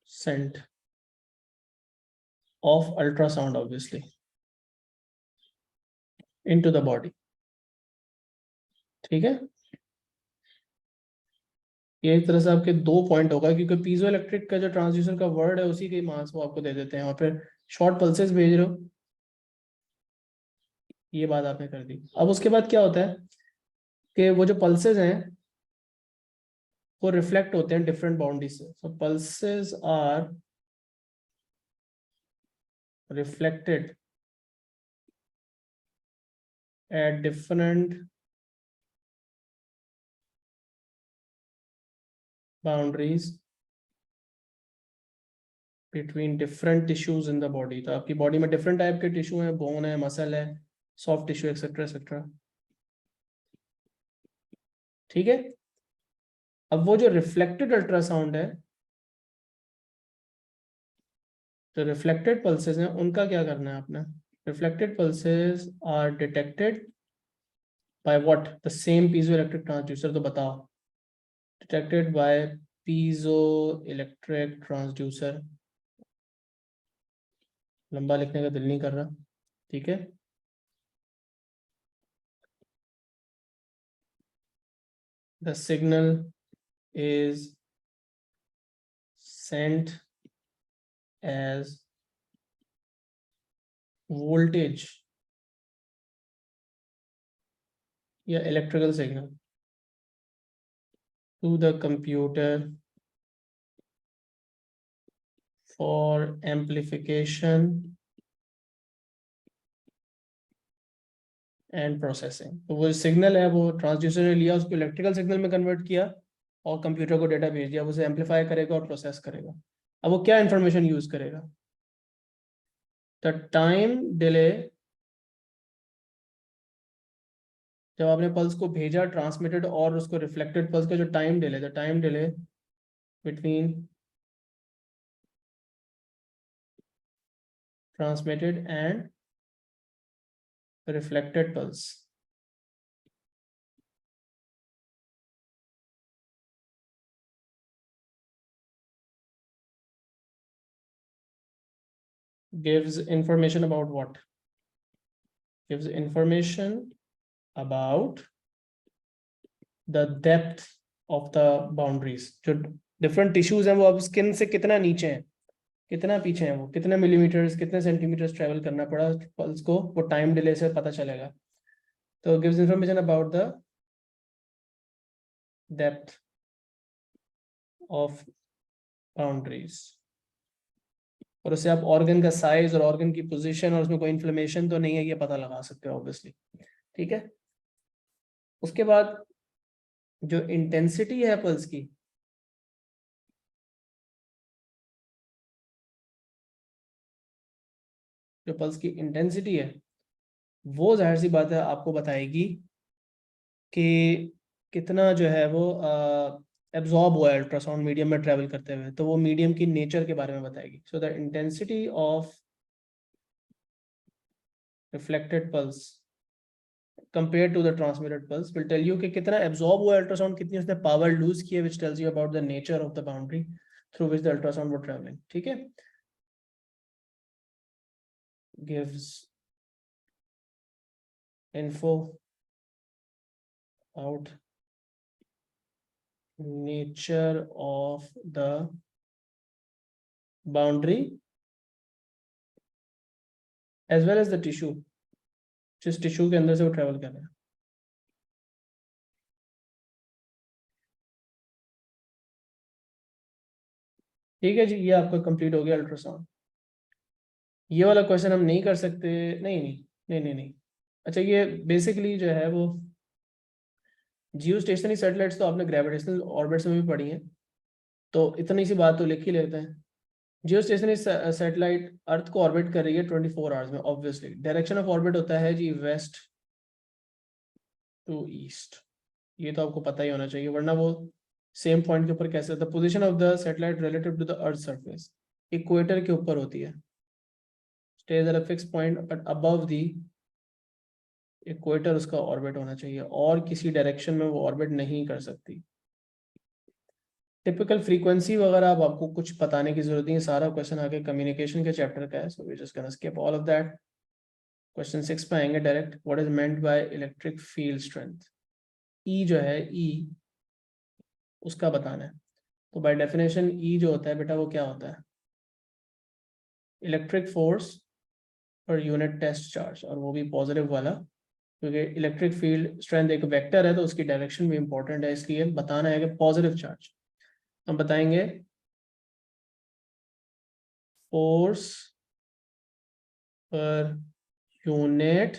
sent of ultrasound obviously into the body, ठीक है। ये एक तरह से आपके दो पॉइंट होगा, क्योंकि पीजो इलेक्ट्रिक का जो ट्रांसड्यूसर का वर्ड है उसी के मास वो आपको दे देते हैं, और फिर शॉर्ट पल्सेस भेज रहे हो, ये बात आपने कर दी। अब उसके बाद क्या होता है कि वो जो पल्सेस हैं वो रिफ्लेक्ट होते हैं डिफरेंट बाउंड्री से। So pulses are reflected at different boundaries between different tissues in the body। तो आपकी बॉडी में डिफरेंट टाइप के टिश्यू हैं, बोन है, मसल है, सॉफ्ट टिश्यू एक्सेट्रा एक्सेट्रा, ठीक है। अब वो जो रिफ्लेक्टेड अल्ट्रासाउंड है, जो रिफ्लेक्टेड पल्सेस हैं, उनका क्या करना है आपने। Reflected pulses are detected by what, the same piezo electric transducer. तो बताओ, detected by piezo electric transducer. लंबा लिखने का दिल नहीं कर रहा, ठीक है। The signal is sent as voltage या electrical signal to the computer for amplification and processing। तो वो सिग्नल है वो ट्रांसड्यूसर ने लिया, उसको इलेक्ट्रिकल सिग्नल में कन्वर्ट किया और कंप्यूटर को डेटा भेज दिया, उसे एम्पलीफाई करेगा और प्रोसेस करेगा। अब वो क्या इंफॉर्मेशन यूज करेगा, द टाइम डिले। जब आपने पल्स को भेजा, ट्रांसमिटेड और उसको रिफ्लेक्टेड पल्स का जो time delay, the time delay between transmitted and reflected pulse gives information about what, gives information about the depth of the boundaries। जो different tissues हैं वो अब skin से कितना नीचे हैं, कितना पीछे हैं, वो कितने मिलीमीटर्स, कितने सेंटीमीटर्स ट्रेवल करना पड़ा पल्स को, वो टाइम डिले से पता चलेगा। तो gives information about the depth of boundaries। और उससे आप ऑर्गन का साइज और ऑर्गन की पोजीशन और उसमें कोई इन्फ्लेमेशन तो नहीं है ये पता लगा सकते हो ऑब्वियसली, ठीक है। उसके बाद जो इंटेंसिटी है पल्स की, जो पल्स की इंटेंसिटी है वो जाहिर सी बात है आपको बताएगी कि कितना जो है वो एब्जॉर्ब हुआ है अल्ट्रासाउंड मीडियम में ट्रेवल करते हुए, तो वो मीडियम की नेचर के बारे में बताएगी। So the intensity of reflected pulse compared to the transmitted pulse will tell you कि कितना absorb हुआ अल्ट्रासाउंड, कितनी उसने पावर लूज की है, which tells you about the nature of the boundary through which the ultrasound were traveling. ठीक है, gives info about nature of the boundary as well as the tissue, जिस tissue के अंदर से वो ट्रेवल कर रहा है। ठीक है जी, ये आपका कंप्लीट हो गया अल्ट्रासाउंड। ये वाला क्वेश्चन हम नहीं कर सकते, नहीं नहीं नहीं नहीं नहीं। अच्छा, ये बेसिकली जो है वो जियो स्टेशनरी सैटेलाइट्स तो आपने ग्रेविटेशनल ऑर्बिट्स में भी पढ़ी हैं, तो इतनी सी बात तो लिख ही लेते हैं। जियो स्टेशनरी सैटेलाइट अर्थ को ऑर्बिट कर रही है 24 आवर्स में। ऑब्वियसली डायरेक्शन ऑफ ऑर्बिट होता है जी वेस्ट टू ईस्ट, ये तो आपको पता ही होना चाहिए, वरना वो सेम पॉइंट के ऊपर कैसे। The position of the satellite relative to the earth surface, equator के ऊपर होती है, stays at a fix point but above the equator उसका ऑर्बिट होना चाहिए, और किसी डायरेक्शन में वो ऑर्बिट नहीं कर सकती। टिपिकल फ्रीक्वेंसी वगैरह अब आपको कुछ बताने की जरूरत नहीं है, सारा क्वेश्चन आगे कम्युनिकेशन के चैप्टर का है, so we just gonna skip all of that. Question 6 पे आएंगे डायरेक्ट। What is meant by electric field strength? E जो है ई उसका बताना है। तो बाय डेफिनेशन ई जो होता है बेटा वो क्या होता है? Electric force per unit test charge, और वो भी पॉजिटिव वाला, क्योंकि इलेक्ट्रिक फील्ड स्ट्रेंथ एक वेक्टर है तो उसकी डायरेक्शन भी इंपॉर्टेंट है, इसलिए बताना है कि पॉजिटिव चार्ज। हम बताएंगे force per unit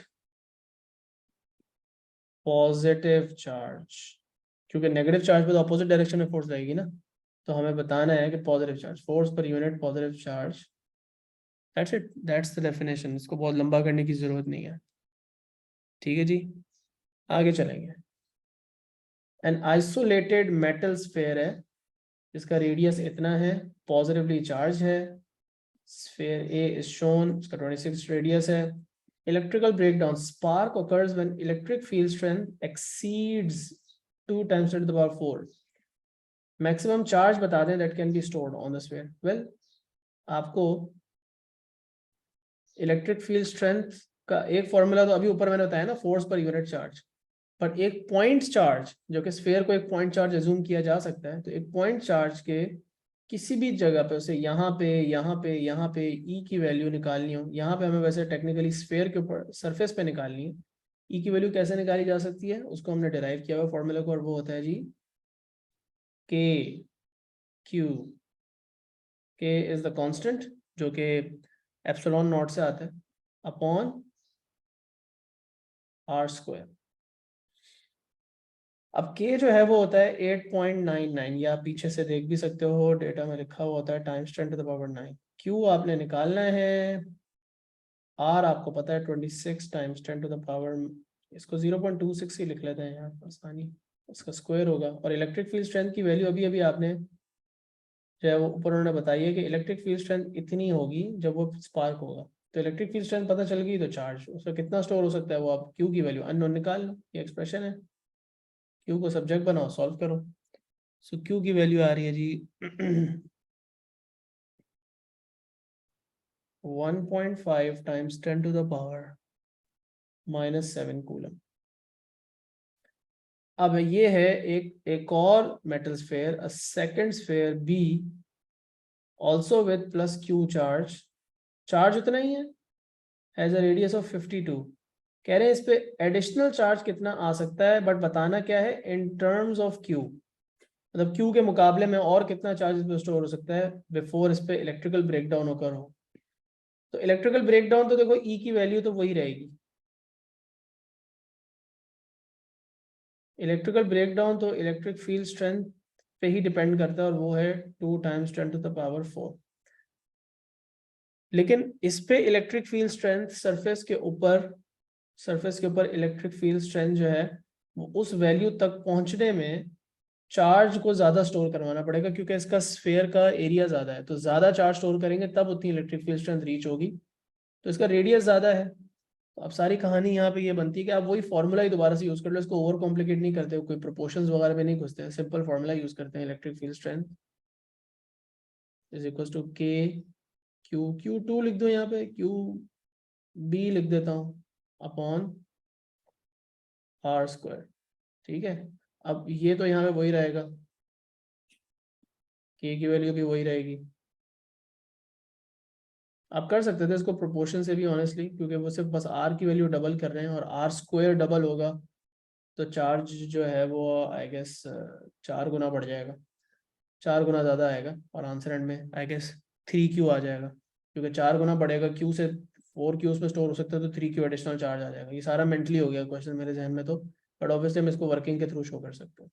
positive charge, क्योंकि नेगेटिव चार्ज पे तो अपोजिट डायरेक्शन में फोर्स रहेगी ना, तो हमें बताना है कि positive charge, force per unit positive charge. That's it, that's the definition, इसको बहुत लंबा करने की जरूरत नहीं है। ठीक है जी, आगे चलेंगे। एन आइसोलेटेड मेटल स्फेयर है, इसका रेडियस इतना है, पॉजिटिवली चार्ज है, स्फेयर ए इज शोन, इसका 26 रेडियस है। Electrical breakdown, spark occurs when electric field strength exceeds 2 times 10 to the power 4. Maximum charge बता दें that can be stored on the sphere. well, आपको electric field strength का एक formula तो अभी ऊपर मैंने बताया ना, फोर्स पर यूनिट चार्ज, पर एक पॉइंट चार्ज, जो कि स्फीयर को एक पॉइंट चार्ज अज्यूम किया जा सकता है, तो एक पॉइंट चार्ज के किसी भी जगह पे, उसे यहाँ पे यहाँ पे यहाँ पे ई की वैल्यू निकालनी हो, यहाँ पे हमें वैसे टेक्निकली स्फीयर के ऊपर सरफेस पे निकालनी है, ई की वैल्यू कैसे निकाली जा सकती है उसको हमने डिराइव किया हुआ फॉर्मूला को, और वो होता है जी के क्यू। के इज द कांस्टेंट जो कि एप्सिलॉन नॉट से आता है अपॉन आर स्क्वायर। अब के जो है वो होता है 8.99, या आप पीछे से देख भी सकते हो, डेटा में लिखा हुआ होता है times 10 to the power 9। Q आपने निकालना है, आर आपको पता है 26 टाइम्स 10 टू द पावर, इसको 0.26 ही लिख लेते हैं यार आसानी, इसका स्क्वायर होगा। और इलेक्ट्रिक फील्ड स्ट्रेंथ की वैल्यू अभी अभी आपने जो है वो ऊपर उन्होंने बताई है कि इलेक्ट्रिक फील्ड स्ट्रेंथ इतनी होगी जब वो स्पार्क होगा। तो इलेक्ट्रिक फील्ड स्ट्रेंथ पता चल गई, तो चार्ज उसका कितना स्टोर हो सकता है वो आप क्यू की वैल्यू अननोन निकाल लो, ये एक्सप्रेशन है। क्यू को सब्जेक्ट बनाओ, सॉल्व करो। सो क्यू की वैल्यू आ रही है जी 1.5 times 10 to the power -7 coulomb. अब ये है एक और metal sphere, a second sphere B also with plus Q charge, charge उतना ही है, हैज अ रेडियस ऑफ 52। कह रहे हैं इस पे एडिशनल चार्ज कितना आ सकता है, बट बताना क्या है इन टर्म्स ऑफ क्यू, मतलब क्यू के मुकाबले में और कितना चार्ज इस पे स्टोर हो सकता है बिफोर इस पे इलेक्ट्रिकल ब्रेकडाउन होकर हो। तो इलेक्ट्रिकल ब्रेकडाउन तो देखो ई की वैल्यू तो वही रहेगी, इलेक्ट्रिकल ब्रेकडाउन तो इलेक्ट्रिक फील्ड स्ट्रेंथ पे ही डिपेंड करता है, और वो है 2 टाइम्स 10 टू द पावर 4। लेकिन इस पे इलेक्ट्रिक फील्ड स्ट्रेंथ सरफेस के ऊपर इलेक्ट्रिक फील्ड स्ट्रेंथ जो है वो उस वैल्यू तक पहुंचने में चार्ज को ज्यादा स्टोर करवाना पड़ेगा, क्योंकि इसका स्फेयर का एरिया ज्यादा है, तो ज्यादा चार्ज स्टोर करेंगे तब उतनी इलेक्ट्रिक फील्ड स्ट्रेंथ रीच होगी, तो इसका रेडियस ज्यादा है। तो अब सारी कहानी यहाँ पे ये बनती है कि आप वही फॉर्मूला ही दोबारा से यूज कर लो, इसको ओवर कॉम्प्लिकेट नहीं करते, कोई प्रोपोर्शंस वगैरह में नहीं घुसते हैं, सिंपल फॉर्मूला यूज करते हैं। Electric field strength is equal to K Q two लिख दो, यहाँ पे क्यू बी लिख देता हूँ, अपॉन आर स्क्वायर। ठीक है, अब ये तो यहाँ पे वही रहेगा, के की वैल्यू भी वही रहेगी। आप कर सकते थे इसको प्रोपोर्शन से भी ऑनेस्टली, क्योंकि वो सिर्फ बस आर की वैल्यू डबल कर रहे हैं, और आर स्क्वायर डबल होगा तो चार्ज जो है वो आई गेस 4 गुना बढ़ जाएगा, 4 गुना ज़्यादा आएगा, और आंसर एंड में आई गेस 3Q आ जाएगा, क्योंकि 4 गुना बढ़ेगा, क्यू से 4Q उसमें स्टोर हो सकता है, तो 3Q एडिशनल चार्ज आ जाएगा। ये सारा मेंटली हो गया क्वेश्चन मेरे जहन में तो, बट ऑब्वियसली हम इसको वर्किंग के थ्रू शो कर सकते हैं।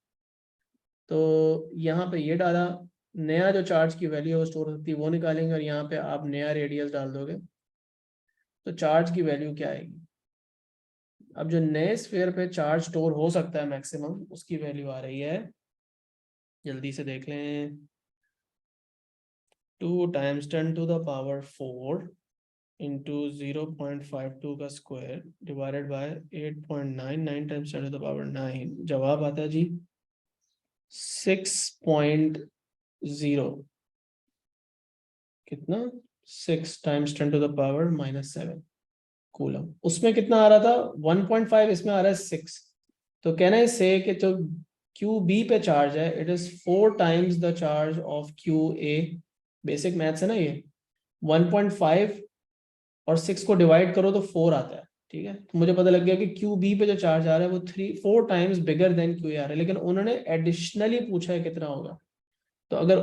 तो यहाँ पे ये डाला, नया जो चार्ज की वैल्यू है वो स्टोर हो सकती है वो निकालेंगे, और यहाँ पे आप नया रेडियस डाल दोगे तो चार्ज की वैल्यू क्या आएगी। अब जो नए स्फीयर पे चार्ज स्टोर हो सकता है मैक्सिमम, उसकी वैल्यू आ रही है, जल्दी से देख लें, 2 × 10⁴ इंटू 0.52 का स्क्वायर डिवाइडेड बाय 8.99 × 10⁹ जवाब आता है जी 6.0, कितना 6 × 10⁻⁻7 कूलम। उसमें कितना आ रहा था 1.5, इसमें आ रहा है 6। तो कहना है से कि जो क्यू बी पे चार्ज है it is 4 times the charge of Q A. Basic maths है ना ये, 1.5 और 6 को डिवाइड करो तो 4 आता है। ठीक है, तो मुझे पता लग गया कि क्यू बी पे जो चार्ज आ रहा है वो 4 times bigger than Q A आ रहा है, लेकिन उन्होंने एडिशनली पूछा है कितना होगा। तो अगर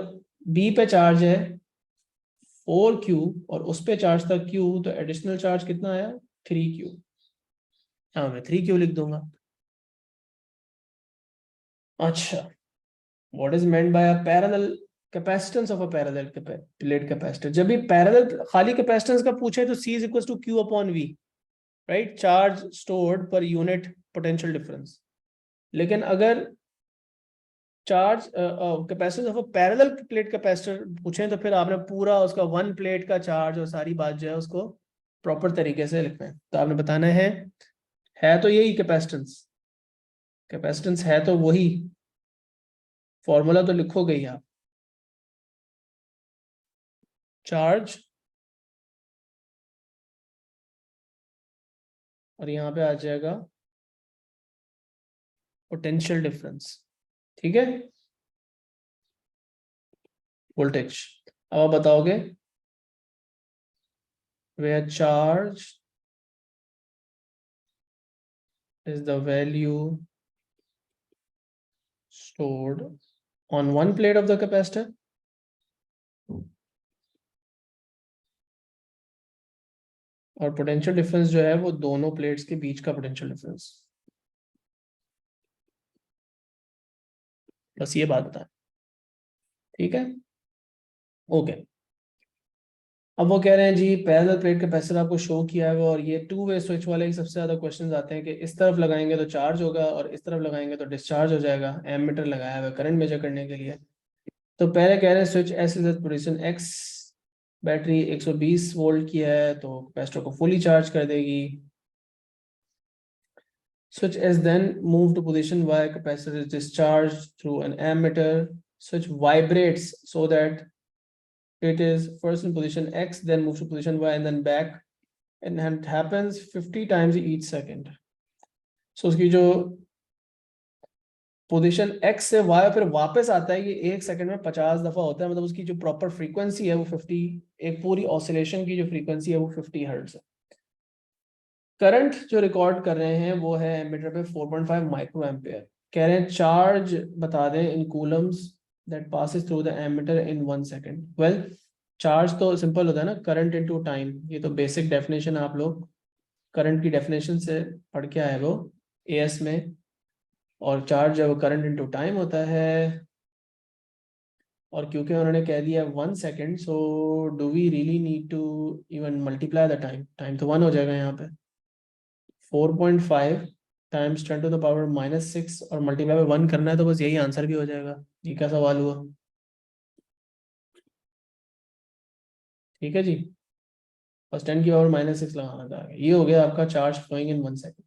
बी पे चार्ज है 4Q और उस पे चार्ज था Q, तो एडिशनल चार्ज कितना आया 3Q। हाँ, मैं 3Q लिख दूंगा। अच्छा, what is meant by a parallel capacitance of a parallel plate capacitor. जब भी पैरेलल खाली कैपेसिटेंस का पूछे तो C is equal to Q upon V, right, charge stored per unit potential difference. लेकिन अगर charge capacitance of a parallel plate capacitor पूछे तो फिर आपने पूरा उसका वन प्लेट का चार्ज और सारी बात जो है उसको प्रॉपर तरीके से लिखना है। तो आपने बताना है तो यही कैपेसिटेंस, कैपेसिटेंस है तो वही, फॉर्मूला तो लिखोगे ही आप, चार्ज और यहाँ पे आ जाएगा पोटेंशियल डिफरेंस। ठीक है, वोल्टेज। अब आप बताओगे where charge is the value stored on one plate of the capacitor और पोटेंशियल डिफरेंस जो है वो दोनों प्लेट्स के बीच का पोटेंशियल डिफरेंस। बस ये बात बताएं, ठीक है, ओके। अब वो कह रहे हैं जी पैरेलल प्लेट कैपेसिटर आपको शो किया है, और ये टू वे स्विच वाले सबसे ज्यादा क्वेश्चंस आते हैं कि इस तरफ लगाएंगे तो चार्ज होगा और इस तरफ लगाएंगे तो डिस्चार्ज हो जाएगा। एमीटर लगाया हुआ है करंट मेजर करने के लिए। तो पहले कह रहे हैं switch S is position x, battery 120 volt की है तो कैपेसिटर को फुली चार्ज कर देगी। Switch is then moved to position Y, capacitor is discharged through an ammeter. Switch vibrates so that it is first in position X, then moves to position Y and then back, and it happens 50 times each second. So उसकी जो position X से Y फिर वापस आता है, ये 1 second में 50 दफा होता है, मतलब उसकी जो प्रॉपर फ्रीक्वेंसी है वो 50, एक पूरी ऑसिलेशन की जो फ्रीक्वेंसी है वो 50 हर्ट्ज है। करंट जो रिकॉर्ड कर रहे हैं वो है एमीटर पे 4.5 माइक्रो एम्पियर। कह रहे हैं चार्ज बता दें in coulombs that passes through the ammeter in 1 second. Well, charge तो सिंपल होता है ना, करंट इनटू टाइम, ये तो बेसिक डेफिनेशन आप लोग करंट की डेफिनेशन से पढ़ के आए वो एएस में। और चार्ज जब करंट इनटू टाइम होता है और क्योंकि उन्होंने कह दिया 1 second, so do we really need to even multiply the time? Time तो 1 हो जाएगा यहाँ पे। 4.5 टाइम्स 10⁻⁻6 और मल्टीप्लाई बाय 1 करना है, तो बस यही आंसर भी हो जाएगा। ये क्या सवाल हुआ? ठीक है जी, बस 10⁻⁻6 लगाना था। ये हो गया आपका चार्ज फ्लोइंग इन 1 सेकेंड।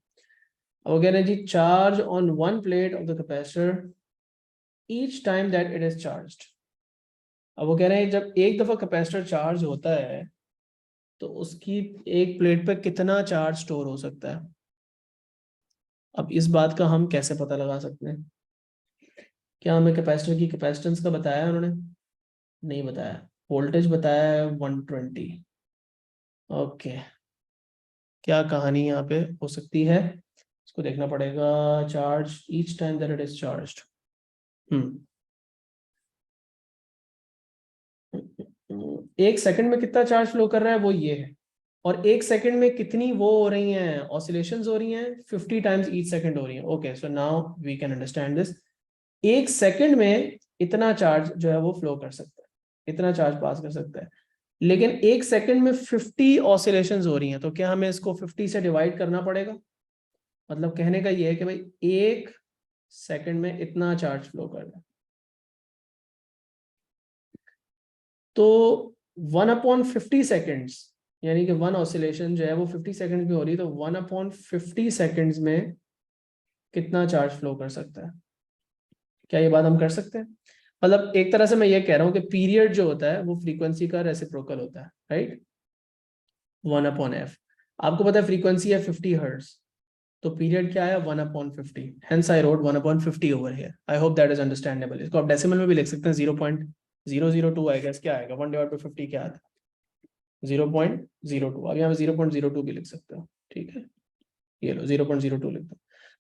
अब वो कह रहे हैं जी, charge on one plate of the capacitor each time that it is charged. अब वो कह रहे हैं जब एक दफा कैपेसिटर चार्ज होता है तो उसकी एक प्लेट पे कितना चार्ज स्टोर हो सकता है। अब इस बात का हम कैसे पता लगा सकते हैं? क्या हमें कैपेसिटर की कैपेसिटेंस का बताया है उन्होंने? नहीं बताया। वोल्टेज बताया है 120। ओके, क्या कहानी यहाँ पे हो सकती है, इसको देखना पड़ेगा। Charge each time that it is charged. एक सेकंड में कितना चार्ज फ्लो कर रहा है वो ये है, और एक सेकंड में कितनी वो हो रही हैं, ऑसिलेशंस हो रही हैं, 50 टाइम्स ईच सेकंड हो रही हैं। Okay, so now we can understand this. एक सेकंड में इतना चार्ज जो है वो फ्लो कर सकता है, इतना चार्ज पास कर सकता है। लेकिन एक सेकंड में 50 ऑसिलेशंस हो रही हैं, तो क्या हमें इसको 50 से डिवाइड करना पड़ेगा? मतलब कहने का ये है कि भाई एक सेकंड में इतना चार्ज फ्लो कर रहा है, तो 1/50 सेकेंड्स, यानी कि वन ऑसिलेशन जो है वो 50 सेकेंड्स में हो रही है, तो 1/50 सेकेंड्स में कितना चार्ज फ्लो कर सकता है? क्या ये बात हम कर सकते हैं? मतलब एक तरह से मैं ये कह रहा हूँ कि पीरियड जो होता है वो फ्रीक्वेंसी का रेसिप्रोकल होता है, राइट? 1/f। आपको पता है फ्रीक्वेंसी है 50 हर्ट्ज, तो पीरियड क्या है? 1/50। Hence I wrote 1/50 over here. I hope that is understandable. इसको आप डेसिमल में भी लिख सकते हैं, 0.002 आई गेस। क्या आएगा 1/50? क्या आता है? 0.02। अब यहाँ पे 0.02 भी लिख सकते हो, ठीक है? ये लो 0.02 लिख दो।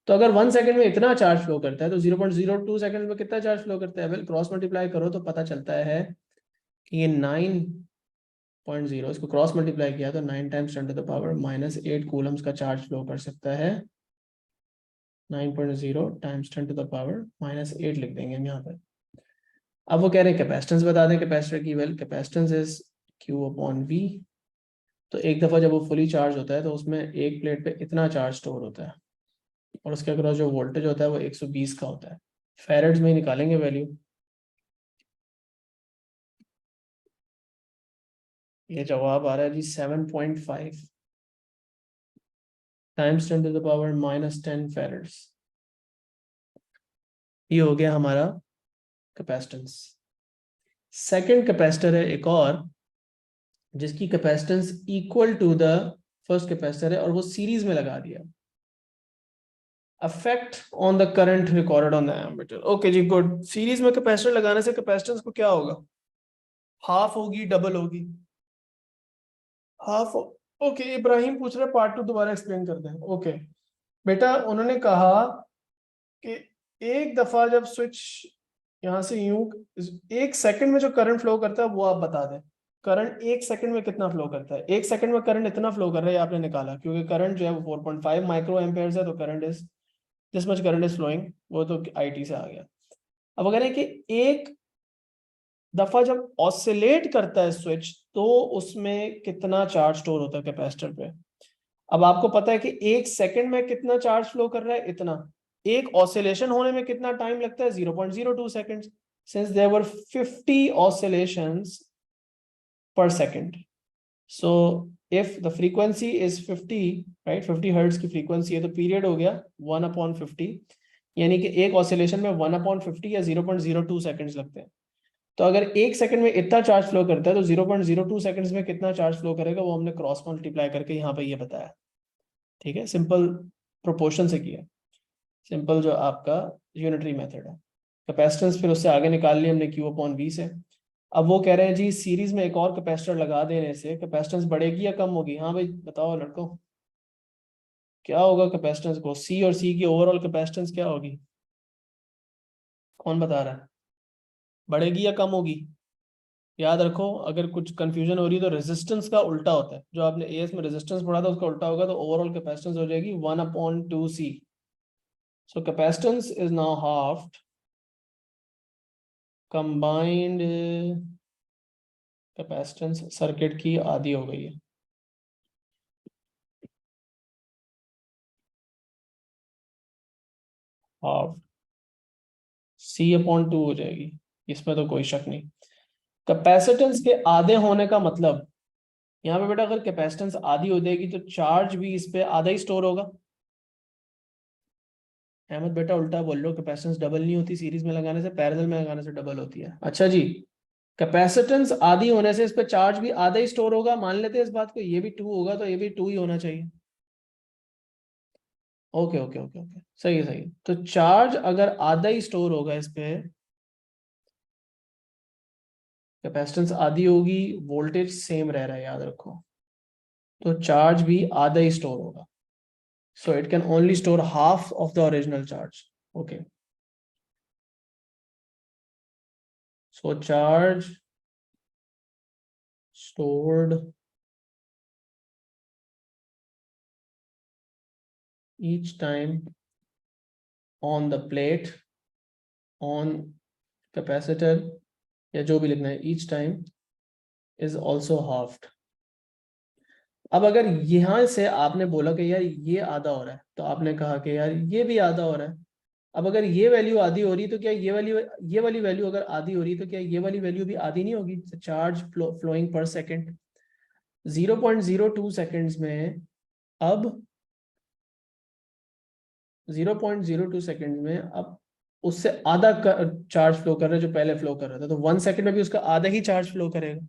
तो अगर 1 सेकंड में इतना चार्ज फ्लो करता है तो 0.02 सेकंड में कितना चार्ज फ्लो करता है? वेल, क्रॉस मल्टीप्लाई करो तो पता चलता है कि ये 9.0, इसको क्रॉस मल्टीप्लाई किया तो 9 टाइम्स 10⁻⁻8 कूलम्स का चार्ज फ्लो कर सकता है। 9.0 टाइम्स 10⁻⁻8 लिख देंगे हम यहाँ पे। अब वो कह रहे हैं कैपेसिटेंस बता दें कैपेसिटर की। Well, capacitance is Q/V। तो एक दफा जब वो फुली चार्ज होता है तो उसमें एक प्लेट पे इतना चार्ज स्टोर होता है, और उसके अक्रॉस जो वोल्टेज होता है वो 120 का होता है। फेरेड्स में ही निकालेंगे वैल्यू। ये जवाब आ रहा है जी 7.5 टाइम्स 10⁻⁻10 फेरेड्स। ये हो गया हमारा कैपेसिटेंस। सेकंड कैपेसिटर है एक और, जिसकी capacitance equal to the first capacitor है, और वो सीरीज में लगा दिया। Affect on the current recorded on the ammeter. Okay जी, गुड। सीरीज में कैपेसिटर लगाने से कैपेसिटेंस को क्या होगा? हाफ होगी, डबल होगी? हाफ। ओके, इब्राहिम पूछ रहे पार्ट 2 दोबारा एक्सप्लेन कर दें। ओके बेटा, उन्होंने कहा कि एक दफा जब स्विच यहां से यूं, एक सेकंड में जो करंट फ्लो करता है वो आप बता दें। करंट एक सेकंड में कितना फ्लो करता है? एक सेकंड में करंट इतना फ्लो कर रहा है, आपने निकाला, क्योंकि करंट जो है वो 4.5 माइक्रो एम्पेयर है, तो current is this much current is flowing. वो तो आईटी से आ गया। अब अगर है कि एक दफा जब ऑसिलेट करता है स्विच, तो उसमें कितना चार्ज स्टोर होता है कैपेसिटर पे? अब आपको पता है कि एक सेकंड में कितना चार्ज फ्लो कर रहा है, इतना। एक ऑसिलेशन होने में कितना टाइम लगता है? 0.02 second. Since there were 50 oscillations per second, so if the frequency is 50, right, 50 hertz की फ्रीक्वेंसी है, तो पीरियड हो गया 1/50, यानी कि एक ऑसिलेशन में 1/50 या 0.02 सेकंड्स लगते हैं। तो अगर एक सेकंड में इतना चार्ज फ्लो करता है तो 0.02 सेकंड्स में कितना चार्ज फ्लो करेगा, वो हमने क्रॉस मल्टीप्लाई करके यहाँ पे ये बताया। ठीक है, सिंपल प्रोपोर्शन से किया, सिंपल जो आपका यूनिटरी मेथड है। कैपेसिटेंस फिर उससे आगे निकाल लिया हमने Q/V से। अब वो कह रहे हैं जी सीरीज में एक और कैपेसिटर लगा देने से कैपेसिटेंस बढ़ेगी या कम होगी? हाँ भाई बताओ लड़कों, क्या होगा कैपेसिटेंस को? सी और सी की ओवरऑल कैपेसिटेंस क्या होगी? कौन बता रहा है? बढ़ेगी या कम होगी? याद रखो, अगर कुछ कंफ्यूजन हो रही है तो रेजिस्टेंस का उल्टा होता है। जो आपने एएस में रेजिस्टेंस पढ़ा था उसका उल्टा होगा, तो ओवरऑल कैपेसिटेंस हो जाएगी 1/2C। So capacitance is now half combined capacitance circuit की आधी हो गई है। हाफ C/2 हो जाएगी, इसमें तो कोई शक नहीं। कैपेसिटेंस के आधे होने का मतलब, यहाँ पे बेटा अगर कैपेसिटेंस आधी हो जाएगी तो चार्ज भी इस पे आधा ही स्टोर होगा। अहमद बेटा उल्टा बोल लो, कैपेसिटेंस डबल नहीं होती सीरीज में लगाने से, पैरेलल में लगाने से डबल होती है। अच्छा जी, कैपेसिटेंस आधी होने से इस पे चार्ज भी आधा ही स्टोर होगा, मान लेते हैं इस बात को, ये भी 2 होगा तो ये भी 2 ही होना चाहिए। ओके ओके ओके ओके, सही है सही है। तो चार्ज अगर आधा ही स्टोर होगा इस पे, कैपेसिटेंस आधी होगी, वोल्टेज सेम रह रहा है याद रखो, तो चार्ज भी आधा ही स्टोर होगा। So it can only store half of the original charge. Okay. So charge stored each time on the plate, on capacitor, या जो भी लिखना है, each time is also halved. अब अगर यहां से आपने बोला कि यार ये आधा हो रहा है, तो आपने कहा कि यार ये भी आधा हो रहा है। अब अगर ये वैल्यू आधी हो रही तो क्या ये वाली वैल्यू अगर आधी हो रही तो क्या ये वाली वैल्यू भी आधी नहीं होगी? Charge flowing per second 0.02 seconds में, अब 0.02 सेकेंड में अब उससे आधा चार्ज फ्लो कर रहा है जो पहले फ्लो कर रहा था, तो 1 सेकेंड में भी उसका आधा ही चार्ज फ्लो करेगा।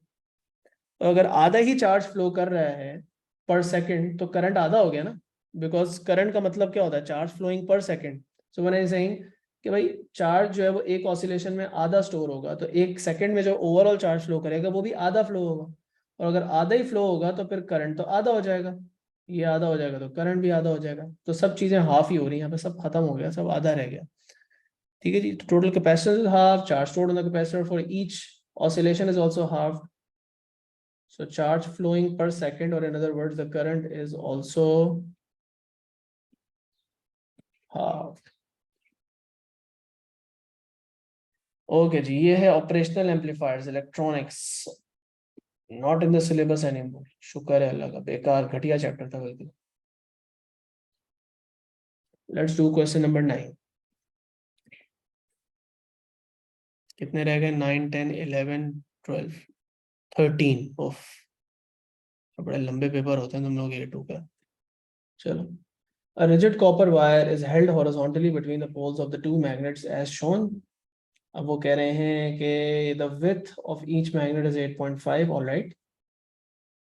तो अगर आधा ही चार्ज फ्लो कर रहा है पर सेकेंड, तो करंट आधा हो गया ना, बिकॉज करंट का मतलब क्या होता है? Charge flowing per second. So when I am saying कि भाई चार्ज जो है वो एक ऑसिलेशन में आधा स्टोर होगा, तो एक सेकेंड में जो ओवरऑल चार्ज फ्लो करेगा वो भी आधा फ्लो होगा, और अगर आधा ही फ्लो होगा तो फिर करंट तो आधा हो जाएगा, ये आधा हो जाएगा तो करंट भी आधा हो जाएगा, तो सब चीजें हाफ ही हो रही हैं, यहाँ पे सब खत्म हो गया, सब आधा रह गया। ठीक है जी, total capacitance is half, charge stored on the capacitor for each oscillation is also half, so charge flowing per second, or in other words the current is also half. Okay जी, ये है operational amplifiers electronics, not in the syllabus anymore. शुक्र है अल्लाह का, बेकार घटिया chapter था बिल्कुल। Let's do question number 9। कितने रह गए? 9 10 11 12 13। ओफ, बड़े लंबे पेपर होते हैं तुम लोग ये टू का। चलो, a rigid copper wire is held horizontally between the poles of the two magnets as shown. अब वो कह रहे हैं कि the width of each magnet is 8.5, all right.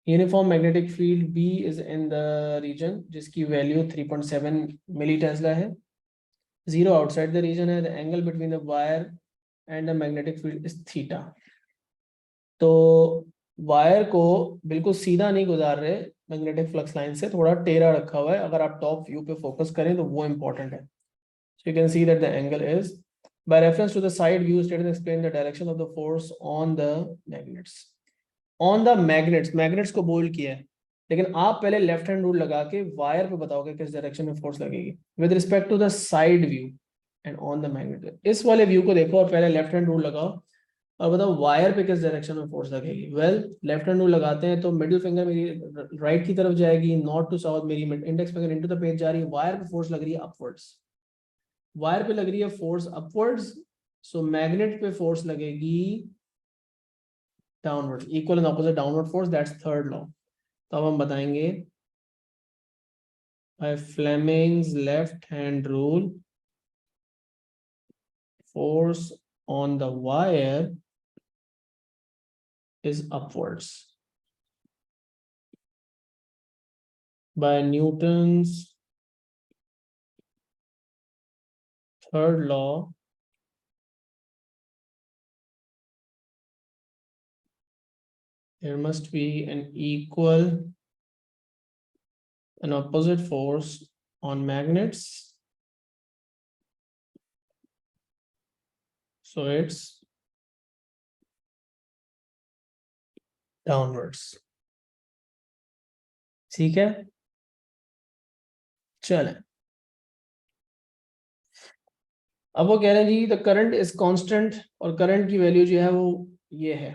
Uniform magnetic field B is in the region जिसकी value 3.7 मिली Tesla है। 0 outside the region है। The angle between the wire and the magnetic field is theta. तो wire को बिल्कुल सीधा नहीं गुजार रहे मैग्नेटिक फ्लक्स लाइन से, थोड़ा टेढ़ा रखा हुआ है। अगर आप टॉप व्यू पे फोकस करें तो वो इंपॉर्टेंट है। So you can see that the angle is, by reference to the side view, stated explain the direction of the force on the magnets. On the magnets, magnets को bold किया है, लेकिन आप पहले लेफ्ट हैंड रूल लगा के wire पे बताओगे किस डायरेक्शन में फोर्स लगेगी with respect to the side view and on the magnet. इस वाले व्यू को देखो और पहले लेफ्ट हैंड रूल लगाओ और बताओ वायर पे किस डायरेक्शन में फोर्स लगेगी। वेल, लेफ्ट हैंड रूल लगाते हैं तो मिडिल फिंगर मेरी राइट की तरफ जाएगी, नॉर्थ टू साउथ, मेरी index finger into the page जा रही है, वायर पे फोर्स लग रही है अपवर्ड्स, वायर पे लग रही है फोर्स अपवर्ड्स, सो मैग्नेट पे फोर्स लगेगी downward, equal and opposite downward force, that's third law. तो अब हम बताएंगे by Fleming's left hand rule, force on the wire is upwards. By Newton's third law, there must be an equal and opposite force on magnets, so it's downwards. ठीक है, चलें अब वो कह रहे हैं जी द करंट इज कांस्टेंट, और current की वैल्यू जो है वो ये है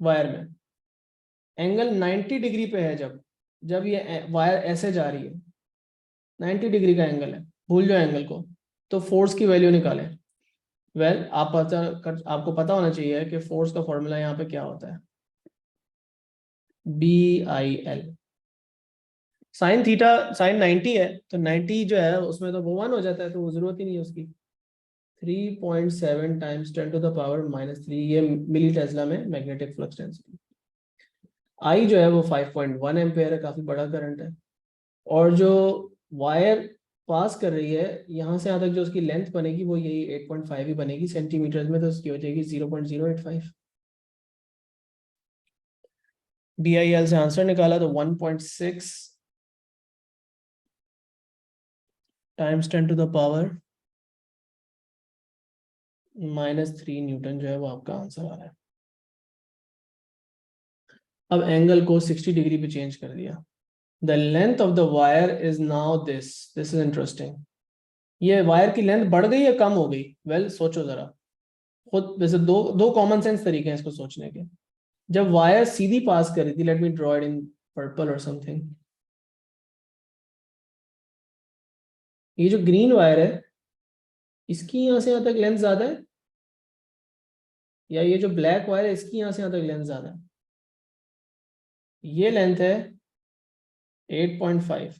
वायर में। एंगल 90 डिग्री पे है, जब ये वायर ऐसे जा रही है 90 डिग्री का एंगल है, भूल जाओ एंगल को, तो फोर्स की वैल्यू निकालें। आपको पता होना चाहिए कि फोर्स का फॉर्मूला यहाँ पे क्या होता है, BIL। साइन थीटा, साइन 90 है तो 90 जो है उसमें तो वो 1 हो जाता है, तो वो जरूरत ही नहीं है उसकी। 3.7 टाइम्स 10⁻³ ये मिली टेस्ला में मैग्नेटिक फ्लक्स डेंसिटी। आई जो है वो 5.1 एम्पेयर है, काफी बड़ा करंट है। और जो वायर पास कर रही है यहाँ से यहाँ तक, जो उसकी लेंथ बनेगी वो यही 8.5 ही बनेगी सेंटीमीटर्स में, तो उसकी हो जाएगी 0.085। BIL से आंसर निकाला तो 1.6 टाइम्स 10⁻³ न्यूटन जो है वो आपका आंसर आ रहा है। अब एंगल को 60 डिग्री पे चेंज कर दिया। The length of the wire is now this is interesting. ये वायर की लेंथ बढ़ गई या कम हो गई? सोचो जरा खुद। वैसे दो दो कॉमन सेंस तरीके हैं इसको सोचने के। जब वायर सीधी पास कर रही थी, let me draw it in purple और समथिंग, ये जो ग्रीन वायर है इसकी यहां से यहां तक लेंथ ज्यादा है, या ये जो ब्लैक वायर है इसकी यहां से यहां तक लेंथ ज्यादा है? ये लेंथ है 8.5,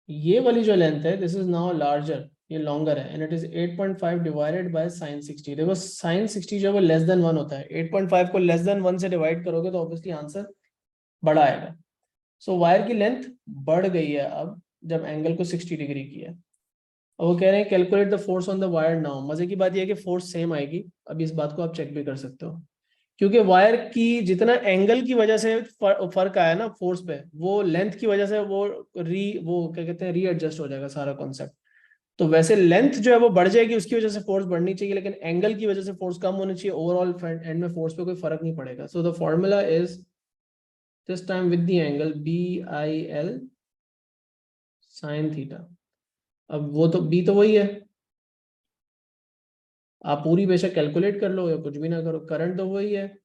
ये वाली जो लेंथ है दिस इज नाउ लार्जर, ये लॉन्गर है, and it is 8.5 divided by sine 60। देखो साइन 60 जो है वो लेस देन 1 होता है, 8.5 को लेस देन 1 से डिवाइड करोगे तो ऑब्वियसली आंसर बड़ा आएगा। सो वायर की लेंथ बढ़ गई है अब जब एंगल को 60 डिग्री किया है। और वो कह रहे हैं calculate the force on the wire now. मजे की बात यह है कि फोर्स सेम आएगी, अब इस बात को आप चेक भी कर सकते हो, क्योंकि वायर की जितना एंगल की वजह से फर्क आया ना फोर्स पे, वो लेंथ की वजह से वो क्या कहते हैं रीएडजस्ट हो जाएगा सारा कॉन्सेप्ट। तो वैसे लेंथ जो है वो बढ़ जाएगी, उसकी वजह से फोर्स बढ़नी चाहिए, लेकिन एंगल की वजह से फोर्स कम होनी चाहिए। ओवरऑल एंड में फोर्स पे कोई फर्क नहीं पड़ेगा। So the formula is this time with the angle BIL sine theta. अब वो तो बी तो वही है, आप पूरी बेशक कैलकुलेट कर लो या कुछ भी ना करो, करंट तो वही है।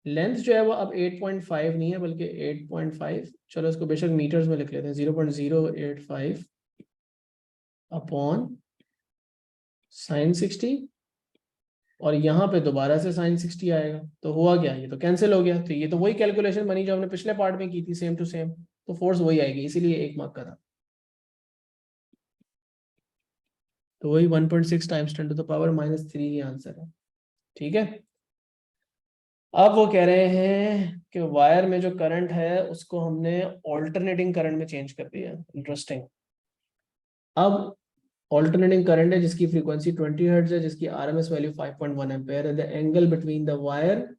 लेंथ जो है वो अब 8.5 नहीं है बल्कि 8.5, चलो इसको बेशक मीटर्स में लिख लेते हैं, 0.085 अपॉन साइन 60, और यहाँ पे दोबारा से साइन 60 आएगा, तो हुआ क्या, ये तो कैंसिल हो गया। तो ये तो वही कैलकुलेशन बनी जो हमने पिछले पार्ट में की थी, सेम टू सेम, तो फोर्स वही आएगी, इसीलिए 1 मार्क का था। तो वही 1.6 टाइम्स 10⁻³ ही आंसर है। ठीक है। अब वो कह रहे हैं कि वायर में जो करंट है उसको हमने ऑल्टरनेटिंग करंट में चेंज कर दिया। इंटरेस्टिंग। अब ऑल्टरनेटिंग करंट है जिसकी फ्रीक्वेंसी 20 हर्ट्ज है, जिसकी आरएमएस वैल्यू 5.1 एम्पेयर है। The angle between the wire,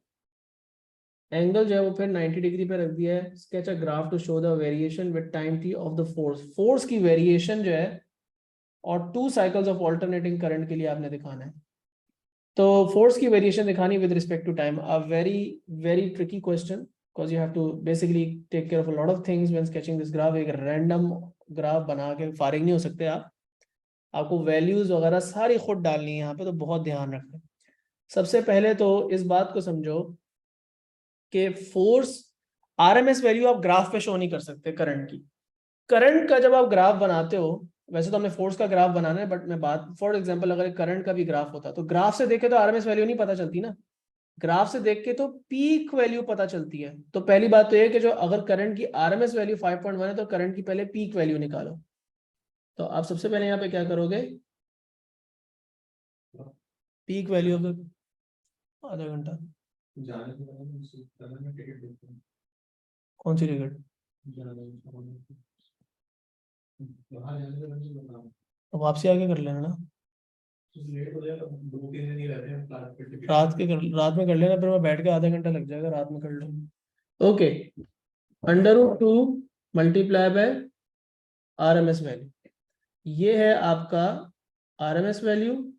angle जो है वो फिर 90 डिग्री पे रख दिया है। Sketch a graph to show the variation with time t of the force. Force की वेरिएशन जो है और 2 साइकिल्स ऑफ ऑल्टरनेटिंग करंट के लिए आपने दिखाना है। तो फोर्स की वेरिएशन दिखानी with respect to time, a very very tricky question, because you have to basically take care of a lot of things when sketching this graph. एक random graph बना के फारिग नहीं हो सकते आप, आपको वैल्यूज वगैरह सारी खुद डालनी है यहाँ पे, तो बहुत ध्यान रखें। सबसे पहले तो इस बात को समझो कि फोर्स आरएमएस वैल्यू आप ग्राफ पे शो नहीं कर सकते करंट की। करंट का जब आप ग्राफ बनाते हो, वैसे तो हमें फोर्स का ग्राफ बनाना है, बट मैं बात फॉर एग्जांपल अगर करंट का भी ग्राफ होता तो ग्राफ से देखे तो आरएमएस वैल्यू नहीं पता चलती ना, ग्राफ से देख के तो पीक वैल्यू पता चलती है। तो पहली बात तो ये कि जो अगर करंट की आरएमएस वैल्यू 5.1 है तो करंट की पहले पीक वैल्यू निकालो। तो आप सबसे पहले यहाँ पे क्या करोगे, पीक वैल्यू ऑफ द आधा घंटा कौन सी टिकट, तो वापसी आके कर लेना ना, रात में कर लेना, फिर मैं बैठ के आधा घंटा लग जाएगा, रात में कर लेना। Okay, √2 multiply by RMS value, ये है आपका आरएमएस वैल्यू।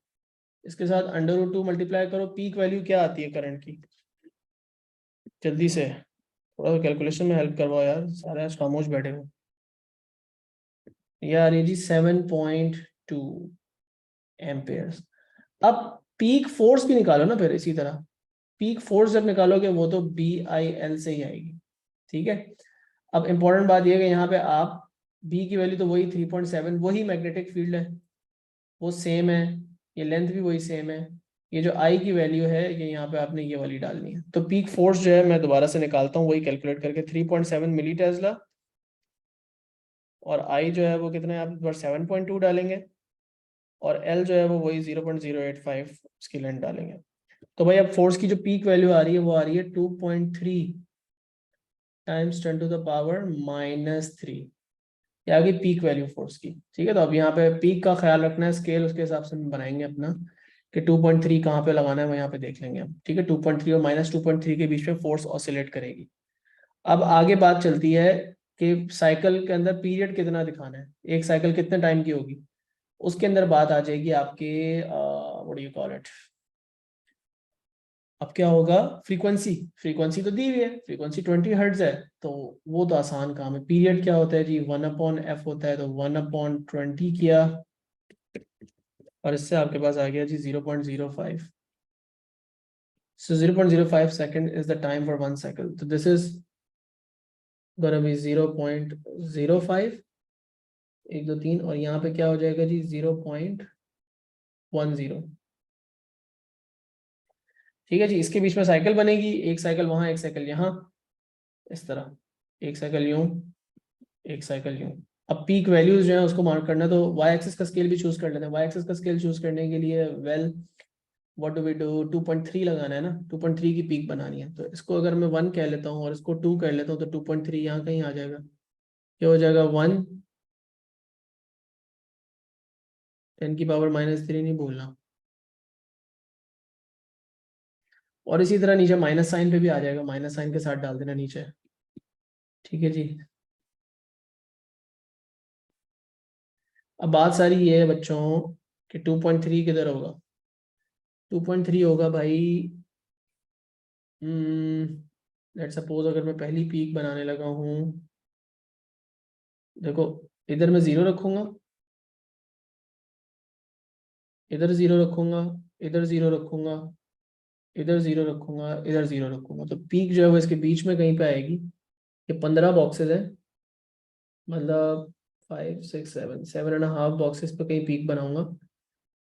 इसके साथ √2 मल्टीप्लाई करो, पीक वैल्यू क्या आती है करंट की, जल्दी से थोड़ा सा कैलकुलेशन में हेल्प करवाओ यार, सारे आज खामोश बैठे हो। ये आ रही है जी 7.2 एम्पेयर्स। अब पीक फोर्स भी निकालो ना फिर इसी तरह, पीक फोर्स जब निकालोगे वो तो BIL से ही आएगी, ठीक है। अब इंपॉर्टेंट बात यह है कि यहाँ पे आप B की वैल्यू तो वही 3.7, वही मैग्नेटिक फील्ड है, वो सेम है, ये लेंथ भी वही सेम है, ये जो I की वैल्यू है ये यहाँ पे आपने ये वाली डालनी है। तो पीक फोर्स जो है मैं दोबारा से निकालता हूँ वही कैलकुलेट करके, 3.7 मिली टेस्ला, और I जो है वो कितना है, आप इस बार 7.2 डालेंगे, और L जो है वो वही 0.085 उसकी लेंथ डालेंगे। तो भाई अब फोर्स की जो पीक वैल्यू आ रही है वो आ रही है 2.3 टाइम्स 10 टू द पावर -3, ये आ गई पीक वैल्यू फोर्स की, ठीक है। तो अब यहाँ पे पीक का ख्याल रखना है, स्केल उसके हिसाब से हम बनाएंगे अपना कि 2.3 कहाँ पे लगाना है वो यहाँ पे देख लेंगे हम, ठीक है। 2.3 और -2.3 के बीच में फोर्स ऑसिलेट करेगी। अब आगे बात चलती है कि साइकिल के अंदर पीरियड कितना दिखाना है, एक साइकिल कितने टाइम की होगी, उसके अंदर बात आ जाएगी आपके what do you call it, अब क्या होगा, फ्रीक्वेंसी, फ्रीक्वेंसी तो दी हुई है, फ्रीक्वेंसी 20 हर्ट्ज है, तो वो तो आसान काम है। पीरियड क्या होता है जी, 1/f होता है, तो 1/20 किया, और इससे आपके पास आ गया जी 0.05। So 0.05 second is the time for 1 cycle. So this is gonna be 0.05, 1 2 3, और यहाँ पे क्या हो जाएगा जी 0.10, ठीक है जी। इसके बीच में साइकिल बनेगी, एक साइकिल वहां एक साइकिल यहाँ, इस तरह, एक साइकिल यूं, एक साइकिल यूं। अब पीक वैल्यूज जो है उसको मार्क करना है, तो वाई एक्सिस का स्केल भी चूज कर लेते हैं। वाई एक्सिस का स्केल चूज करने के लिए well what do we do, 2.3 लगाना है ना, 2.3 की पीक बनानी है, तो इसको अगर मैं 1 कह लेता हूँ और इसको 2 कह लेता हूँ तो 2.3 यहाँ कहीं आ जाएगा, क्या हो जाएगा 1, 10 की पावर -3 नहीं भूलना, और इसी तरह नीचे माइनस साइन पे भी आ जाएगा, माइनस साइन के साथ डाल देना नीचे, ठीक है जी। अब बात सारी ये है बच्चों कि 2.3 किधर होगा, 2.3 होगा भाई, लेट्स सपोज अगर मैं पहली पीक बनाने लगा हूँ, देखो इधर मैं 0 रखूंगा, इधर 0 रखूंगा, इधर 0 रखूंगा, इधर 0 रखूंगा, इधर 0 रखूंगा, तो पीक जो है वो इसके बीच में कहीं पे आएगी। ये 15 बॉक्सेस है, मतलब 5 6 7 7.5 बॉक्सेस पे कहीं पीक बनाऊंगा।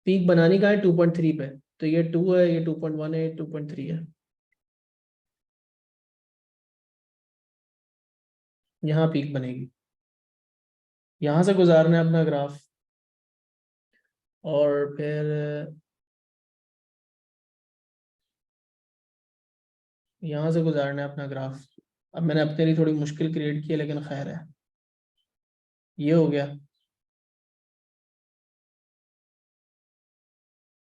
पीक बनानी का है 2.3 पे, तो ये 2 है, ये 2.1 है, ये 2.3 है, यहाँ पीक बनेगी। यहाँ से गुजारना है अपना ग्राफ, और फिर यहाँ से गुजारना है अपना ग्राफ। अब मैंने अपने लिए थोड़ी मुश्किल क्रिएट की है, लेकिन खैर है, ये हो गया,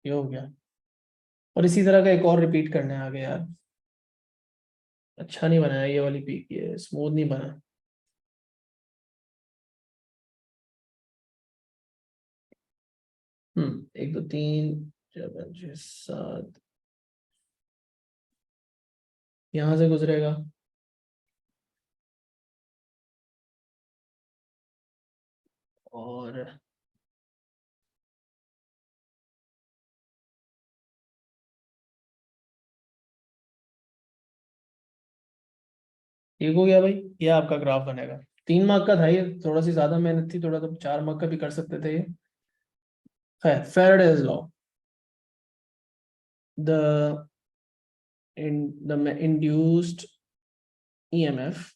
ये हो गया, और इसी तरह का एक और रिपीट करना है आगे यार। अच्छा नहीं बनाया ये वाली पीक, ये स्मूथ नहीं बना। 1 2 3 4 5 6 7, यहाँ से गुजरेगा, और ठीक हो गया भाई, ये आपका ग्राफ बनेगा। 3 मार्क का था ये, थोड़ा सी ज्यादा मेहनत थी, थोड़ा तो 4 मार्क का भी कर सकते थे ये। खैर, Faraday's law, the the induced EMF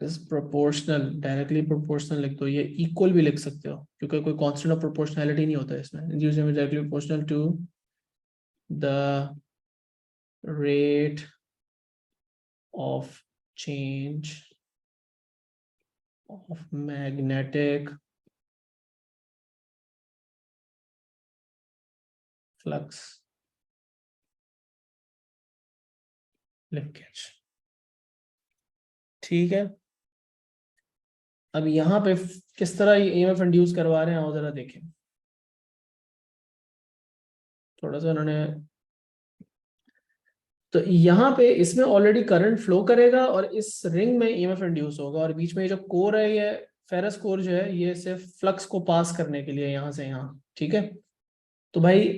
is proportional, directly proportional लिख दो, ये equal भी लिख सकते हो क्योंकि कोई constant of proportionality नहीं होता है इसमें। induced EMF is directly proportional to the rate of change of magnetic flux linkage, ठीक है। अब यहाँ पे किस तरह ये EMF इंड्यूस करवा रहे हैं आओ जरा देखें, थोड़ा सा उन्होंने, तो यहाँ पे इसमें ऑलरेडी करंट फ्लो करेगा और इस रिंग में EMF इंड्यूस होगा, और बीच में ये जो कोर है ये फेरस कोर जो है ये सिर्फ फ्लक्स को पास करने के लिए यहाँ से यहाँ, ठीक है। तो भाई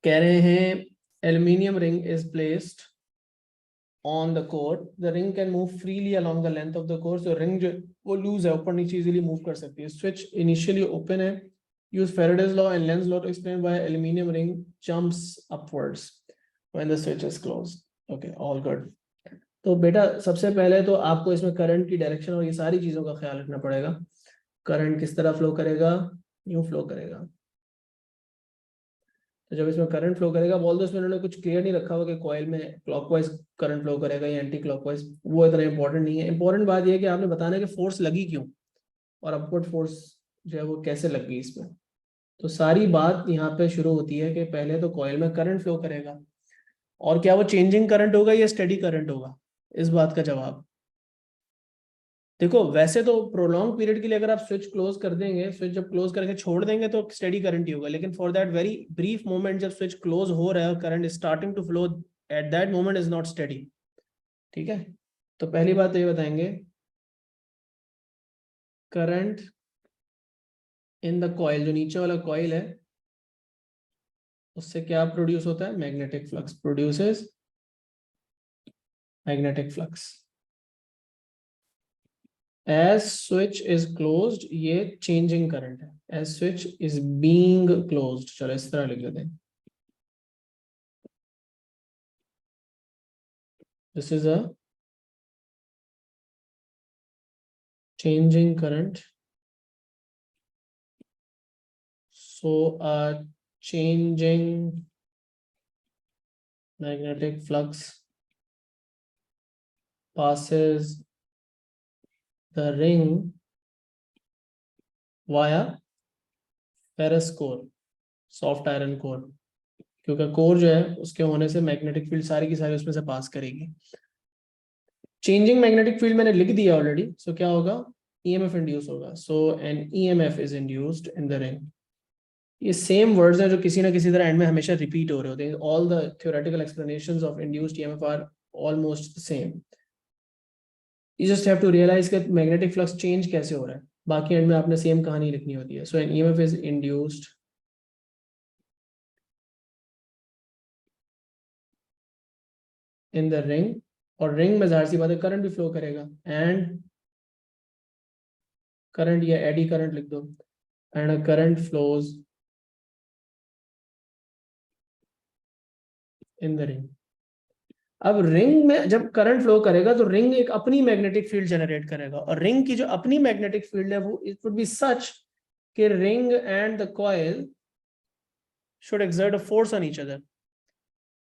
कह रहे हैं aluminium ring is placed on the core, the ring can move freely along the length of the core. So ring जो वो लूज है, ऊपर नीचे इजीली मूव कर सकती है. स्विच इनिशियली ओपन है. use Faraday's law and Lenz's law to explain why aluminum ring jumps upwards when the switch is closed. Okay, all good. तो बेटा सबसे पहले तो आपको इसमें करंट की डायरेक्शन और ये सारी चीजों का ख्याल रखना पड़ेगा. करंट किस तरह फ्लो करेगा, यूं फ्लो करेगा. तो जब इसमें करंट फ्लो करेगा, बोल दो इसमें उन्होंने कुछ क्लियर नहीं रखा हुआ कि कॉइल में क्लॉकवाइज करंट फ्लो करेगा या एंटी क्लॉकवाइज, वो इतना इंपॉर्टेंट नहीं है. इंपॉर्टेंट बात यह है कि आपने बताना है कि फोर्स लगी क्यों और अपवर्ड फोर्स जो है वो कैसे लग गई इसमें. तो सारी बात यहाँ पे शुरू होती है कि पहले तो कॉइल में करंट फ्लो करेगा, और क्या वो चेंजिंग करंट होगा या स्टडी करंट होगा, इस बात का जवाब देखो. वैसे तो प्रोलॉन्ग पीरियड के लिए अगर आप स्विच क्लोज कर देंगे, स्विच जब क्लोज करके छोड़ देंगे तो स्टेडी करंट ही होगा. लेकिन for that very brief moment जब स्विच क्लोज हो रहा है और current starting to flow, at that moment is not steady. ठीक है. तो पहली बात तो ये बताएंगे, करंट इन द कॉइल, जो नीचे वाला कॉइल है उससे क्या प्रोड्यूस होता है, magnetic flux produces magnetic flux. As switch is closed ये चेंजिंग करंट है. As switch is being closed, चलो इस तरह लिख लेते हैं. This is a changing current. So a changing magnetic flux passes the ring via ferrous core, soft iron core. क्योंकि core जो है उसके होने से मैग्नेटिक फील्ड सारी की सारी उसमें से पास करेगी. चेंजिंग मैग्नेटिक फील्ड मैंने लिख दिया ऑलरेडी. सो क्या होगा, ईएमएफ इंड्यूस होगा. So an EMF is induced in the ring. ये सेम वर्ड्स हैं जो किसी ना किसी तरह एंड में हमेशा रिपीट हो रहे होते हैं. All the theoretical explanations of induced EMF are almost same. You just have to realise कि मैग्नेटिक फ्लक्स चेंज कैसे हो रहा है, बाकी एंड में आपने सेम कहानी लिखनी होती है. So an EMF is induced in the ring, और रिंग में जाहिर सी बात है करंट भी फ्लो करेगा. एंड करंट या एडी करंट लिख दो. And current flows in the ring. अब रिंग में जब करंट फ्लो करेगा तो रिंग एक अपनी मैग्नेटिक फील्ड जनरेट करेगा, और रिंग की जो अपनी मैग्नेटिक फील्ड है वो इट वुड बी सच कि ring and the coil should exert a force on each other,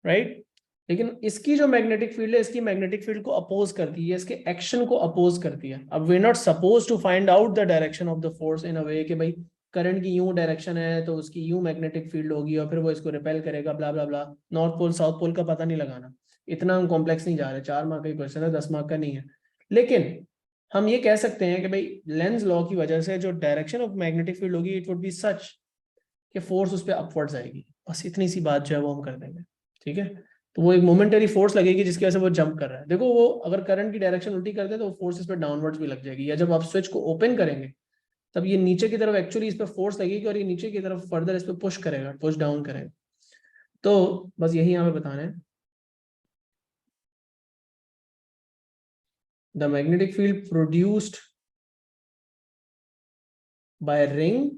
right. लेकिन इसकी जो मैग्नेटिक फील्ड है, इसकी मैग्नेटिक फील्ड को अपोज करती है, इसके एक्शन को अपोज करती है. अब we are not suppose to find out the direction of the force in a way कि भाई करंट की यूं डायरेक्शन है तो उसकी यूं मैग्नेटिक फील्ड होगी और फिर वो इसको रिपेल करेगा, ब्ला ब्ला ब्ला. नॉर्थ पोल साउथ पोल का पता नहीं लगाना, इतना हम कॉम्प्लेक्स नहीं जा रहे. 4 मार्क का क्वेश्चन है, 10 मार्क का नहीं है. लेकिन हम ये कह सकते हैं कि भाई लेंस लॉ की वजह से जो डायरेक्शन ऑफ मैग्नेटिक फील्ड होगी इट वुड बी सच कि फोर्स उस पर अपवर्ड्स आएगी. बस इतनी सी बात जो है वो हम कर देंगे. ठीक है. तो वो एक मोमेंटरी फोर्स लगेगी जिसकी वजह से वो जंप कर रहा है. देखो वो अगर करंट की डायरेक्शन उल्टी कर दे तो फोर्स इस पर डाउनवर्ड्स भी लग जाएगी, या जब आप स्विच को ओपन करेंगे तब ये नीचे की तरफ एक्चुअली इस पर फोर्स लगेगी और ये नीचे की तरफ फर्दर इस पर पुश करेगा, पुश डाउन करेगा. तो बस यही हमें बताना है. The magnetic field produced by ring,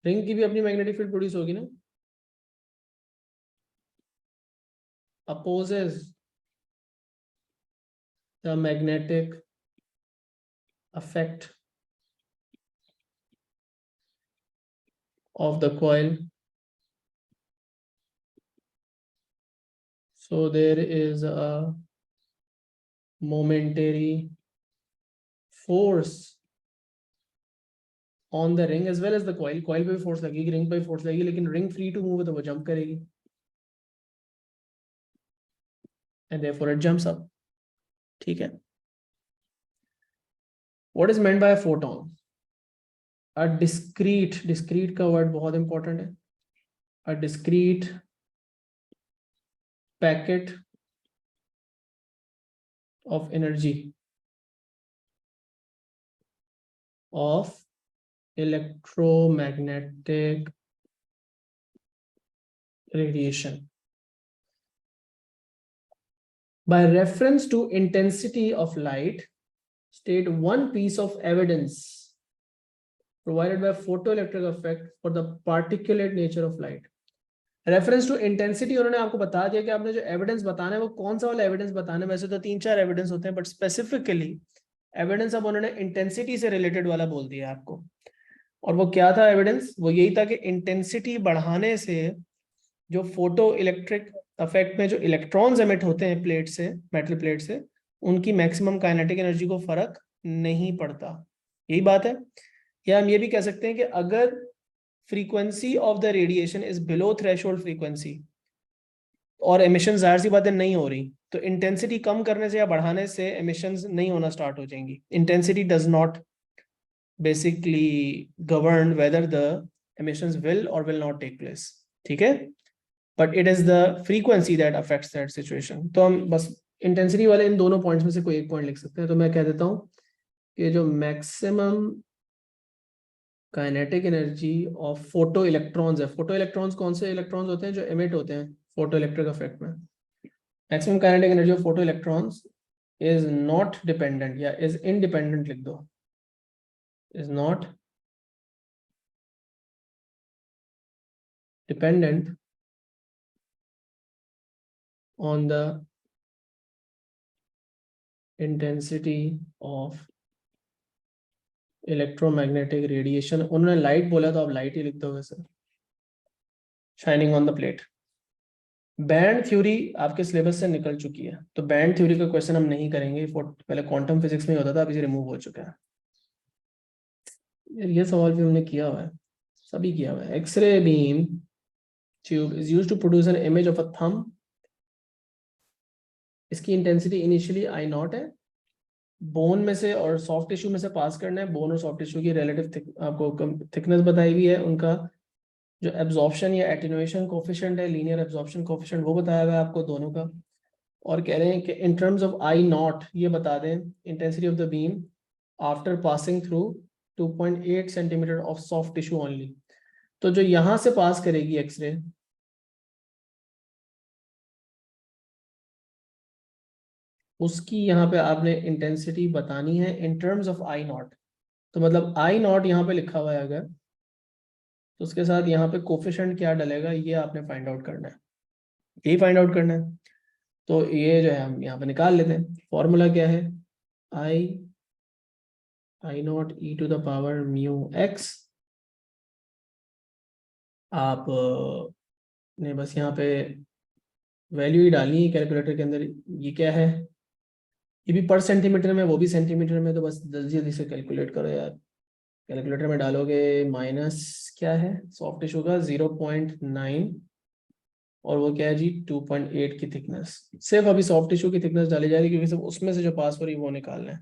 ring की भी अपनी मैग्नेटिक फील्ड प्रोड्यूस होगी ना, opposes the magnetic effect of the coil. So there is a momentary force on the ring as well as the coil. Coil पे भी force लगेगी, ring पे भी force लगेगी, लेकिन ring free to move है तो वो jump करेगी and therefore it jumps up. ठीक है. What is meant by a photon? A discrete का word बहुत important है. A discrete packet of energy of electromagnetic radiation by reference to intensity of light. State one piece of evidence provided by photoelectric effect for the particulate nature of light. Reference to intensity उन्होंने आपको बता दिया कि आपने जो evidence बताना है वो कौन सा वाला एविडेंस बताना है। वैसे तो 3-4 एविडेंस होते हैं, बट स्पेसिफिकली एविडेंस अब उन्होंने इंटेंसिटी से रिलेटेड वाला बोल दिया आपको। और वो क्या था एविडेंस? वो यही था कि इंटेंसिटी बढ़ाने से जो फोटो इलेक्ट्रिक इफेक्ट में जो इलेक्ट्रॉन्स एमिट होते हैं प्लेट से, मेटल प्लेट से, उनकी मैक्सिमम काइनेटिक एनर्जी को फर्क नहीं पड़ता। यही बात है। या हम ये भी कह सकते हैं कि अगर frequency of the radiation is below threshold frequency और एमिशन जाहिर सी बातें नहीं हो रही, तो इंटेंसिटी कम करने से या बढ़ाने से एमिशंस नहीं होना स्टार्ट हो जाएंगी। Intensity does not basically govern whether the emissions will और विल नॉट टेक प्लेस, ठीक है, but it is the frequency that affects that situation. तो हम बस इंटेंसिटी वाले इन दोनों पॉइंट्स में से कोई एक पॉइंट लिख सकते हैं। तो मैं कह देता हूं कि जो maximum kinetic energy of photo electrons है, फोटो इलेक्ट्रॉन्स कौन से इलेक्ट्रॉन्स होते हैं जो एमिट होते हैं फोटो इलेक्ट्रिक इफेक्ट में, maximum kinetic energy of photo electrons is not dependent या इज इंडिपेंडेंट लिख दो, is not dependent on the intensity of electromagnetic radiation। उन्होंने लाइट बोला तो आप लाइट ही लिख दोगे sir, shining on the plate. Band theory आपके सिलेबस से निकल चुकी है, तो बैंड थ्योरी का क्वेश्चन हम नहीं करेंगे। पहले क्वांटम फिजिक्स में होता था, अब इसे रिमूव हो चुका है। ये सवाल भी हमने किया हुआ है, सभी किया हुआ है। X-ray beam tube is used to produce an image of a thumb. इसकी इंटेंसिटी इनिशियली आई नॉट है, बोन में से और सॉफ्ट टिश्यू में से पास करना है। बोन और सॉफ्ट टिश्यू की रिलेटिव आपको थिकनेस बताई हुई है, उनका जो एब्जॉर्प्शन या एटेन्यूएशन कोफिशिएंट है, लीनियर एब्जॉर्प्शन कोफिशिएंट, वो बताया हुआ है आपको दोनों का। और कह रहे हैं कि in terms of I not ये बता दें intensity of the beam after passing through 2.8 centimetre of soft tissue only. तो जो यहां से पास करेगी एक्सरे, उसकी यहाँ पे आपने इंटेंसिटी बतानी है in terms of I not. तो मतलब आई नॉट यहाँ पे लिखा हुआ है अगर, तो उसके साथ यहाँ पे कोफिशिएंट क्या डलेगा ये आपने फाइंड आउट करना है, यही फाइंड आउट करना है। तो ये जो है हम यहाँ पे निकाल लेते हैं। फॉर्मूला क्या है? I naught E to the power mu X. आप ने बस यहाँ पे वैल्यू ही डालनी है कैलकुलेटर के अंदर। ये क्या है? ये भी पर सेंटीमीटर में, वो भी सेंटीमीटर में, तो बस जल्दी जल्दी से कैलकुलेट करो यार। कैलकुलेटर में डालोगे माइनस क्या है सॉफ्ट टिश्यू का 0.9 और वो क्या है जी 2.8 की थिकनेस। सिर्फ अभी सॉफ्ट टिश्यू की थिकनेस डाली जा रही है क्योंकि सिर्फ उसमें से जो पास हो रही है वो निकालना है।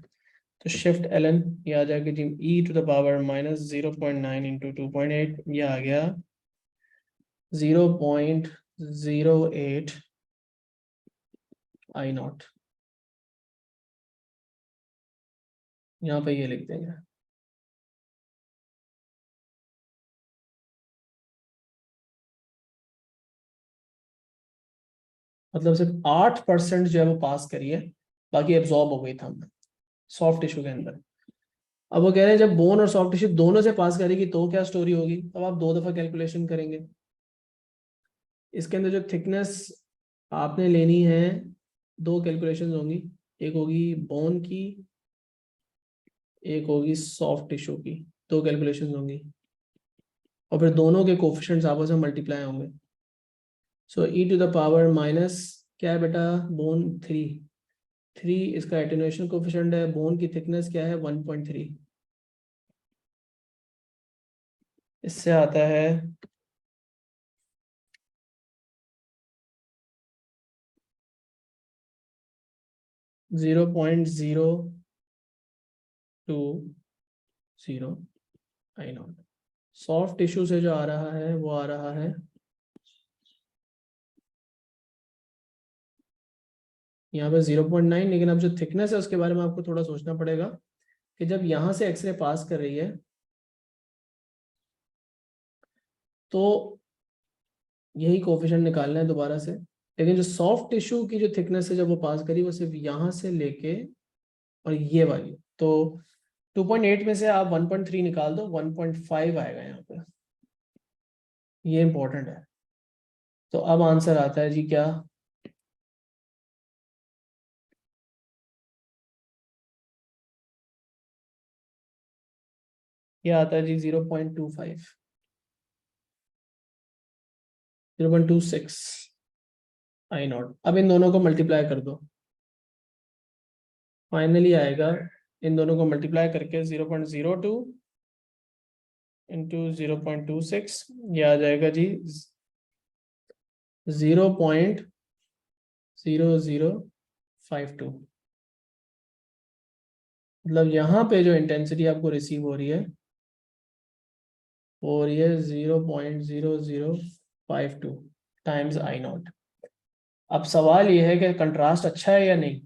तो शिफ्ट ln ये आ जाएगा जी E to the power minus 0.9 into 2.8, ये आ गया 0.08 आई नॉट। यहाँ पे ये लिख देंगे। मतलब सिर्फ 8% जो है वो पास करिए, बाकी एब्जॉर्ब हो गई था हमने सॉफ्ट टिश्यू के अंदर। अब वो कह रहे हैं जब बोन और सॉफ्ट टिश्यू दोनों से पास करेगी तो क्या स्टोरी होगी। अब आप 2 दफा कैलकुलेशन करेंगे। इसके अंदर जो थिकनेस आपने लेनी है, 2 कैलकुलेशन होंगी, एक होगी बोन की, एक होगी सॉफ्ट टिश्यू की। 2 कैलकुलेशन होंगी और फिर दोनों के कोफिशिएंट्स आपस में मल्टीप्लाई होंगे। सो ई टू द पावर माइनस क्या है बेटा, बोन 3 इसका एटेन्यूएशन कोफिशिएंट है, बोन की थिकनेस क्या है 1.3। इससे आता है 0.020 आई नॉट। सॉफ्ट टिश्यू से जो आ रहा है वो आ रहा है यहाँ पे 0.9, लेकिन अब जो थिकनेस है उसके बारे में आपको थोड़ा सोचना पड़ेगा कि जब यहां से एक्सरे पास कर रही है तो यही कोफिशिएंट निकालना है दोबारा से, लेकिन जो सॉफ्ट टिश्यू की जो थिकनेस है जब वो पास करी वो सिर्फ यहाँ से लेके और ये वाली, तो 2.8 में से आप 1.3 निकाल दो, 1.5 आएगा यहाँ पे, ये इंपॉर्टेंट है। तो अब आंसर आता है जी क्या, ये आता है जी 0.25, 0.26 आई नॉट। अब इन दोनों को मल्टीप्लाई कर दो, फाइनली आएगा इन दोनों को मल्टीप्लाई करके 0.02 इंटू 0.26, ये आ जाएगा जी 0.0052। मतलब यहाँ पे जो इंटेंसिटी आपको रिसीव हो रही है और ये 0.0052 टाइम्स आई नॉट। अब सवाल ये है कि कंट्रास्ट अच्छा है या नहीं।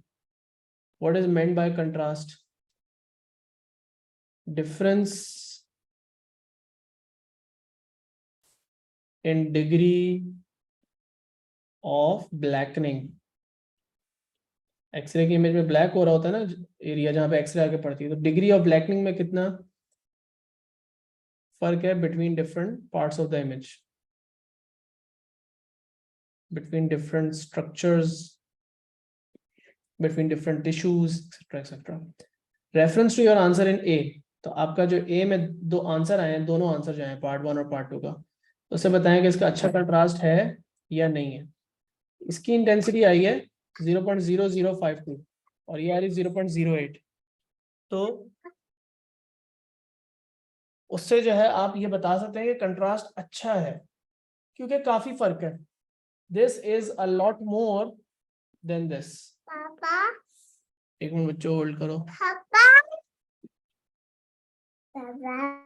What is meant by contrast, difference in degree of blackening. X-ray की इमेज में ब्लैक हो रहा होता है ना एरिया जहाँ पे एक्सरे आके पड़ती है, तो डिग्री ऑफ ब्लैकनिंग में कितना फर्क है between different parts of the image, between different structures, between different tissues, etc. etc. Reference to your answer in A, तो आपका जो A में दो आंसर आए हैं, दोनों आंसर जो हैं पार्ट 1 और पार्ट 2 का, तो उससे बताएं कि इसका अच्छा कंट्रास्ट है या नहीं है। इसकी इंटेंसिटी आई है 0.0052 और ये आ रही 0.08, तो उससे जो है आप ये बता सकते हैं कि कंट्रास्ट अच्छा है, क्योंकि काफी फर्क है। This is a lot more than this. पापा, एक मिनट बच्चों होल्ड करो। पापा, पापा।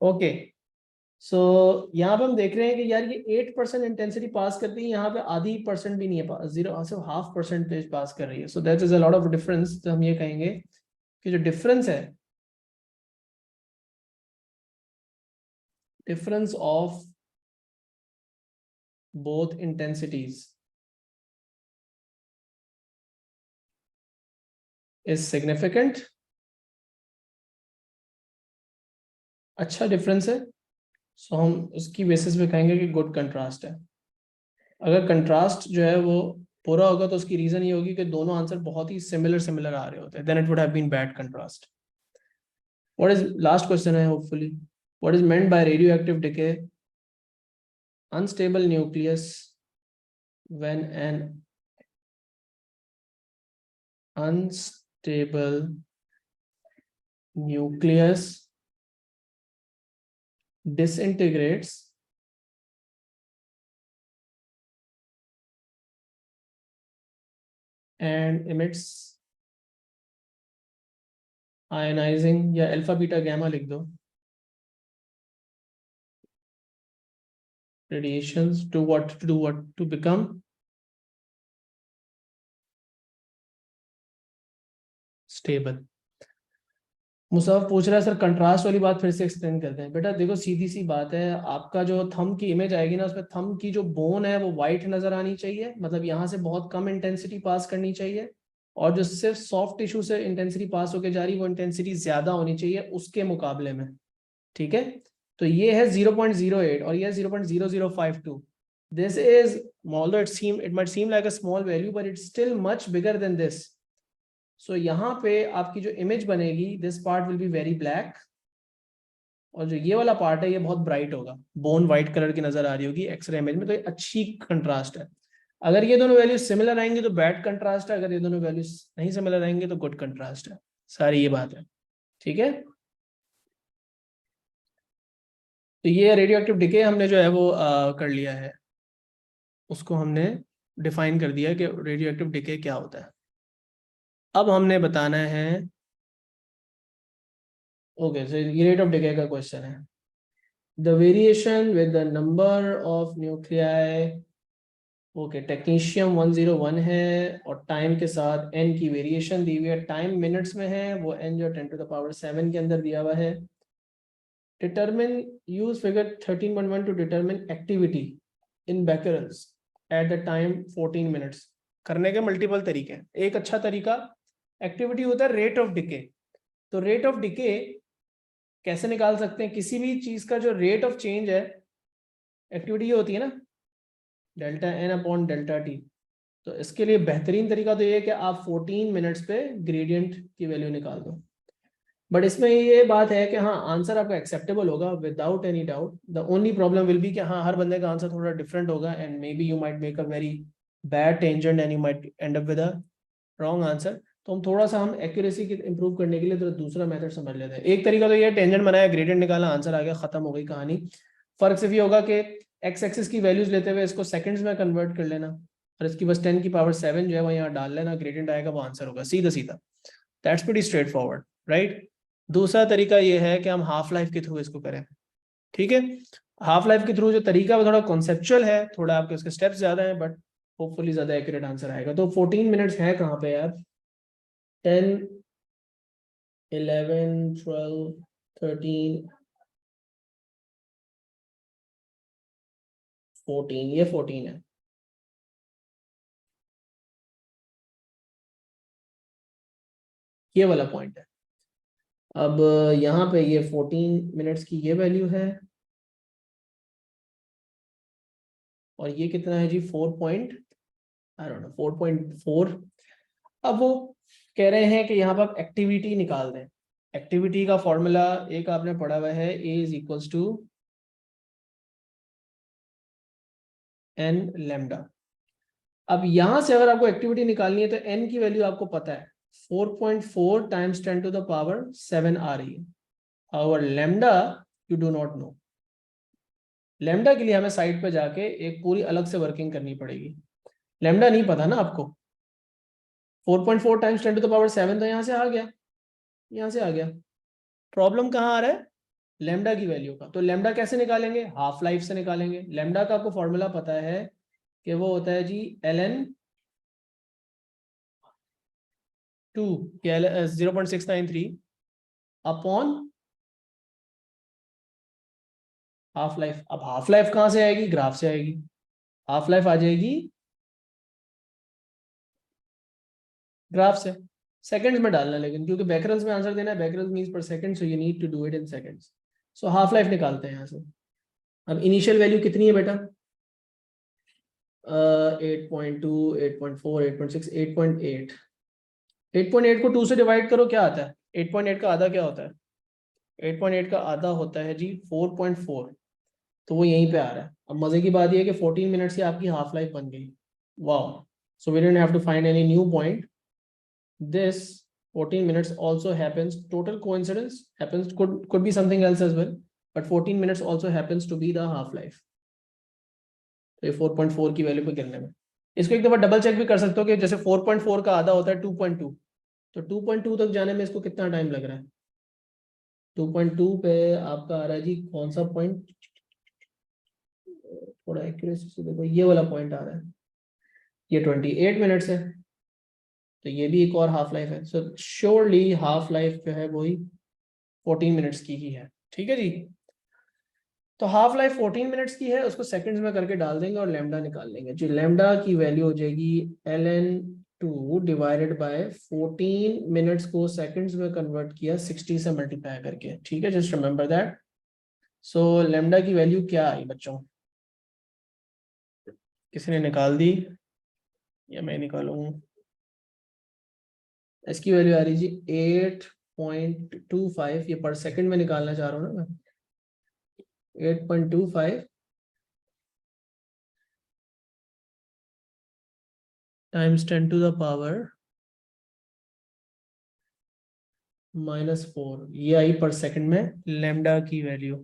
ओके, सो यहाँ पे हम देख रहे हैं कि यार ये 8% इंटेंसिटी पास करती है, यहाँ पे आधी परसेंट भी नहीं है, जीरो सिर्फ हाफ परसेंटेज पास कर रही है। So that is a lot of difference. तो हम ये कहेंगे कि जो डिफरेंस है, difference of both intensities is significant, अच्छा डिफरेंस है। सो हम उसकी बेसिस पे कहेंगे कि गुड कंट्रास्ट है। अगर कंट्रास्ट जो है वो पूरा होगा तो उसकी रीजन ये होगी कि दोनों आंसर बहुत ही सिमिलर सिमिलर आ रहे होते हैं, then it would have been bad contrast. What is last question है hopefully, what is meant by radioactive decay, unstable nucleus when an unstable nucleus disintegrates and emits ionizing, या alpha beta gamma लिख दो, radiations to what, to do what, to become stable. Musaf पूछ रहा है sir contrast वाली बात फिर से एक्सप्लेन करते हैं। बेटा देखो सीधी सी बात है, आपका जो थंब की इमेज आएगी ना, उसमें थंब की जो बोन है वो वाइट नजर आनी चाहिए, मतलब यहाँ से बहुत कम इंटेंसिटी पास करनी चाहिए, और जो सिर्फ सॉफ्ट टिश्यू से इंटेंसिटी पास होकर जा रही वो इंटेंसिटी ज्यादा होनी चाहिए उसके मुकाबले में। ठीक है, तो ये है 0.08 और ये है 0.0052। This is, although it might seem like a small value but it's still much bigger than this. सो यहाँ पे आपकी जो इमेज बनेगी, this part will be very black, और जो ये वाला पार्ट है ये बहुत ब्राइट होगा, बोन व्हाइट कलर की नजर आ रही होगी एक्सरे इमेज में, तो ये अच्छी कंट्रास्ट है। अगर ये दोनों वैल्यूज सिमिलर आएंगे तो बैड कंट्रास्ट है, अगर ये दोनों वैल्यूज नहीं सिमिलर आएंगे तो गुड कंट्रास्ट है। सारी ये बात है, ठीक है। तो ये रेडियो एक्टिव डिके हमने जो है वो कर लिया है, उसको हमने डिफाइन कर दिया कि रेडियो एक्टिव डिके क्या होता है। अब हमने बताना है, ओके सो ये रेट ऑफ डिके का क्वेश्चन है। The variation with the number of nuclei, okay technetium 101 है, और टाइम के साथ n की वेरिएशन दी हुई है, टाइम मिनट्स में है, वो n जो 10⁻7 के अंदर दिया हुआ है। Determine, use figure 13.1 to determine activity in becquerels at the time 14 minutes. करने के मल्टीपल तरीके हैं। एक अच्छा तरीका एक्टिविटी होता है रेट ऑफ डिके। तो रेट ऑफ डिके कैसे निकाल सकते हैं, किसी भी चीज का जो रेट ऑफ चेंज है, एक्टिविटी ये होती है ना delta N upon delta T. तो इसके लिए बेहतरीन तरीका तो ये है कि आप 14 मिनट्स पे ग्रेडियंट की वैल्यू निकाल दो। बट इसमें ये बात है कि हाँ आंसर आपका एक्सेप्टेबल होगा without any doubt. The only problem will be कि हाँ हर बंदे का आंसर थोड़ा डिफरेंट होगा, and may be you might make a very bad tangent and you might and up with a wrong answer. तो हम थोड़ा सा हम एक्यूरेसी की इंप्रूव करने के लिए तो दूसरा मेथड समझ लेते हैं। एक तरीका तो ये टेंजेंट बनाया, ग्रेडियंट निकाला, आंसर आ गया, खत्म हो गई कहानी। फर्क सिर्फ ये होगा कि एक्स एक्सिस की वैल्यूज लेते हुए इसको सेकंड्स में कन्वर्ट कर लेना, और इसकी बस 10⁻7 जो है वो यहाँ डाल लेना, ग्रेडियंट आएगा वो आंसर होगा, सीधा सीधा। That's pretty straight forward, right. दूसरा तरीका ये है कि हम हाफ लाइफ के थ्रू इसको करें। ठीक है, हाफ लाइफ के थ्रू जो तरीका वो थोड़ा कॉन्सेप्चुअल है, थोड़ा आपके उसके स्टेप्स ज्यादा है, बट होपफुली ज्यादा एक्यूरेट आंसर आएगा। तो 14 मिनट्स है कहाँ पे यार, 10, 11, 12, 13, 14, ये 14 है। ये वाला पॉइंट है। अब यहाँ पे ये 14 मिनट्स की ये वैल्यू है, और ये कितना है जी 4.4। अब वो कह रहे हैं कि यहाँ पर आप एक्टिविटी निकाल दें। एक्टिविटी का फॉर्मूला एक आपने पढ़ा हुआ है, A is equals to n lambda. अब यहां से अगर आपको एक्टिविटी निकालनी है तो n की वैल्यू आपको पता है 4.4 टाइम्स 10⁻7 आ रही है, और lambda you do not know. Lambda के लिए हमें साइट पे जाके एक पूरी अलग से वर्किंग करनी पड़ेगी। लैम्डा नहीं पता ना आपको, 4.4 टाइम्स 10⁻7 तो यहाँ से आ गया, यहाँ से आ गया। प्रॉब्लम कहाँ आ रहा है, लैम्डा की वैल्यू का। तो लैम्डा कैसे निकालेंगे, हाफ लाइफ से निकालेंगे। लैम्डा का आपको फॉर्मूला पता है कि वो होता है जी ln 2 0.693 अपॉन हाफ लाइफ। अब हाफ लाइफ कहां से आएगी, ग्राफ से आएगी। हाफ लाइफ आ जाएगी ग्राफ से, सेकंड्स में डालना, लेकिन क्योंकि बैकरल्स में आंसर देना है, becquerels means per second, so you need to do it in seconds. So half life निकालते हैं यहाँ से। अब इनिशियल वैल्यू कितनी है बेटा, 8.2, 8.4, 8.6, 8.8। 8.8 को 2 से डिवाइड करो, क्या आता है, 8.8 का आधा क्या होता है, 8.8 का आधा होता है जी 4.4। तो वो यहीं पे आ रहा है। अब मजे की बात ये है कि 14 मिनट से आपकी हाफ लाइफ बन गई। Wow, so we don't have to find any new point. This 14 minutes also happens, total coincidence happens, could be something else as well, but 14 minutes also happens to be the half life। तो ये 4.4 की value पे गिरने में, इसको एक दफा double check भी कर सकते हो कि जैसे 4.4 का आधा होता है 2.2, तो 2.2 तक जाने में इसको कितना टाइम लग रहा है। 2.2 पे आपका आ रहा है जी कौन सा पॉइंट, थोड़ा एक्यूरेसी से देखो, ये वाला पॉइंट आ रहा है, ये 28 मिनट्स है। तो ये भी एक और हाफ लाइफ है। सो श्योरली हाफ लाइफ जो है वही 14 मिनट्स की ही है। ठीक है जी। तो हाफ लाइफ 14 मिनट्स की है, उसको सेकंड्स में करके डाल देंगे और लैम्डा निकाल लेंगे। जो लैम्डा की वैल्यू हो जाएगी ln2 डिवाइडेड बाय 14 मिनट्स को सेकंड्स में कन्वर्ट किया 60 से मल्टीप्लाई करके। ठीक है, just remember that. So lambda की वैल्यू क्या आई बच्चों? किसी ने निकाल दी या मैं निकालूं? इसकी वैल्यू आ रही जी 8.25। ये पर सेकंड में निकालना चाह रहा हूँ ना मैं। 8.25 टाइम्स 10 टू द पावर -4, ये आई पर सेकंड में लैम्डा की वैल्यू।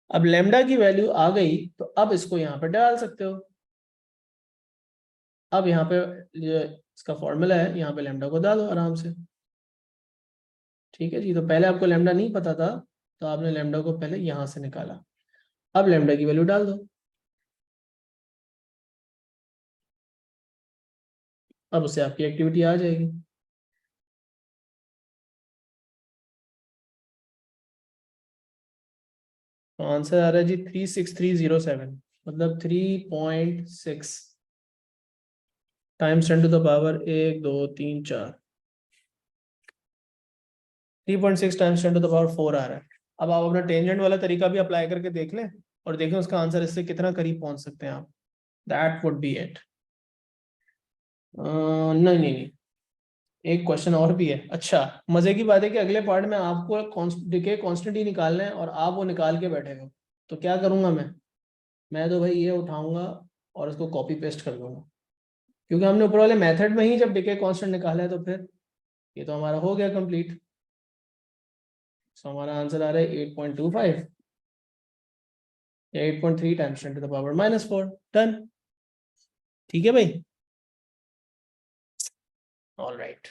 अब लैम्डा की वैल्यू आ गई तो अब इसको यहाँ पे डाल सकते हो। अब यहाँ पे इसका फॉर्मूला है, यहाँ पे लैम्डा को डालो आराम से। ठीक है जी। तो पहले आपको लैम्डा नहीं पता था तो आपने लैम्डा को पहले यहाँ से निकाला। अब लैम्डा की वैल्यू डाल दो, अब उससे आपकी एक्टिविटी आ जाएगी। तो आंसर आ रहा है जी 36307, मतलब 3.6 times 10 to the power 1 2 3 4, 3.6 times 10 to the power 4 आ रहा है। अब आप अपना टेंजेंट वाला तरीका भी अप्लाई करके देख लें और देखें उसका आंसर इससे कितना करीब पहुंच सकते हैं आप। That would be it. नहीं नहीं नहीं, एक क्वेश्चन और भी है। अच्छा, मजे की बात है कि अगले पार्ट में आपको डिके कांस्टेंट ही निकालना है और आप वो निकाल के बैठे हो। तो क्या करूंगा मैं तो भाई ये उठाऊंगा और इसको कॉपी पेस्ट कर दूंगा, क्योंकि हमने ऊपर वाले मेथड में ही जब डिके कांस्टेंट निकाला है तो फिर ये तो हमारा हो गया कंप्लीट। सो हमारा आंसर आ रहा है 8.25 या 8.3 times 10 to the power -4। Done. ठीक है भाई। ऑल राइट,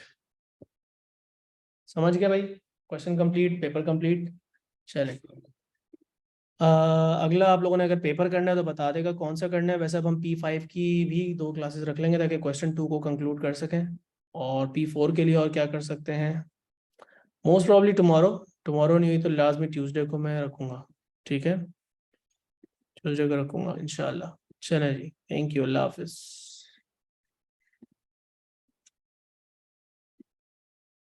समझ गया भाई। Question complete, paper complete. चले अगला आप लोगों ने अगर पेपर करना है तो बता देगा कौन सा करना है। वैसे अब हम P5 की भी 2 क्लासेस रख लेंगे ताकि क्वेश्चन 2 को कंक्लूड कर सकें। और P4 के लिए और क्या कर सकते हैं? मोस्ट प्रॉब्ली टुमारो, टुमारो नहीं हुई तो लास्ट में ट्यूसडे को मैं रखूंगा। ठीक है, ट्यूसडे को रखूंगा इंशाल्लाह। चलें जी, थैंक यू, अल्लाह हाफिज़।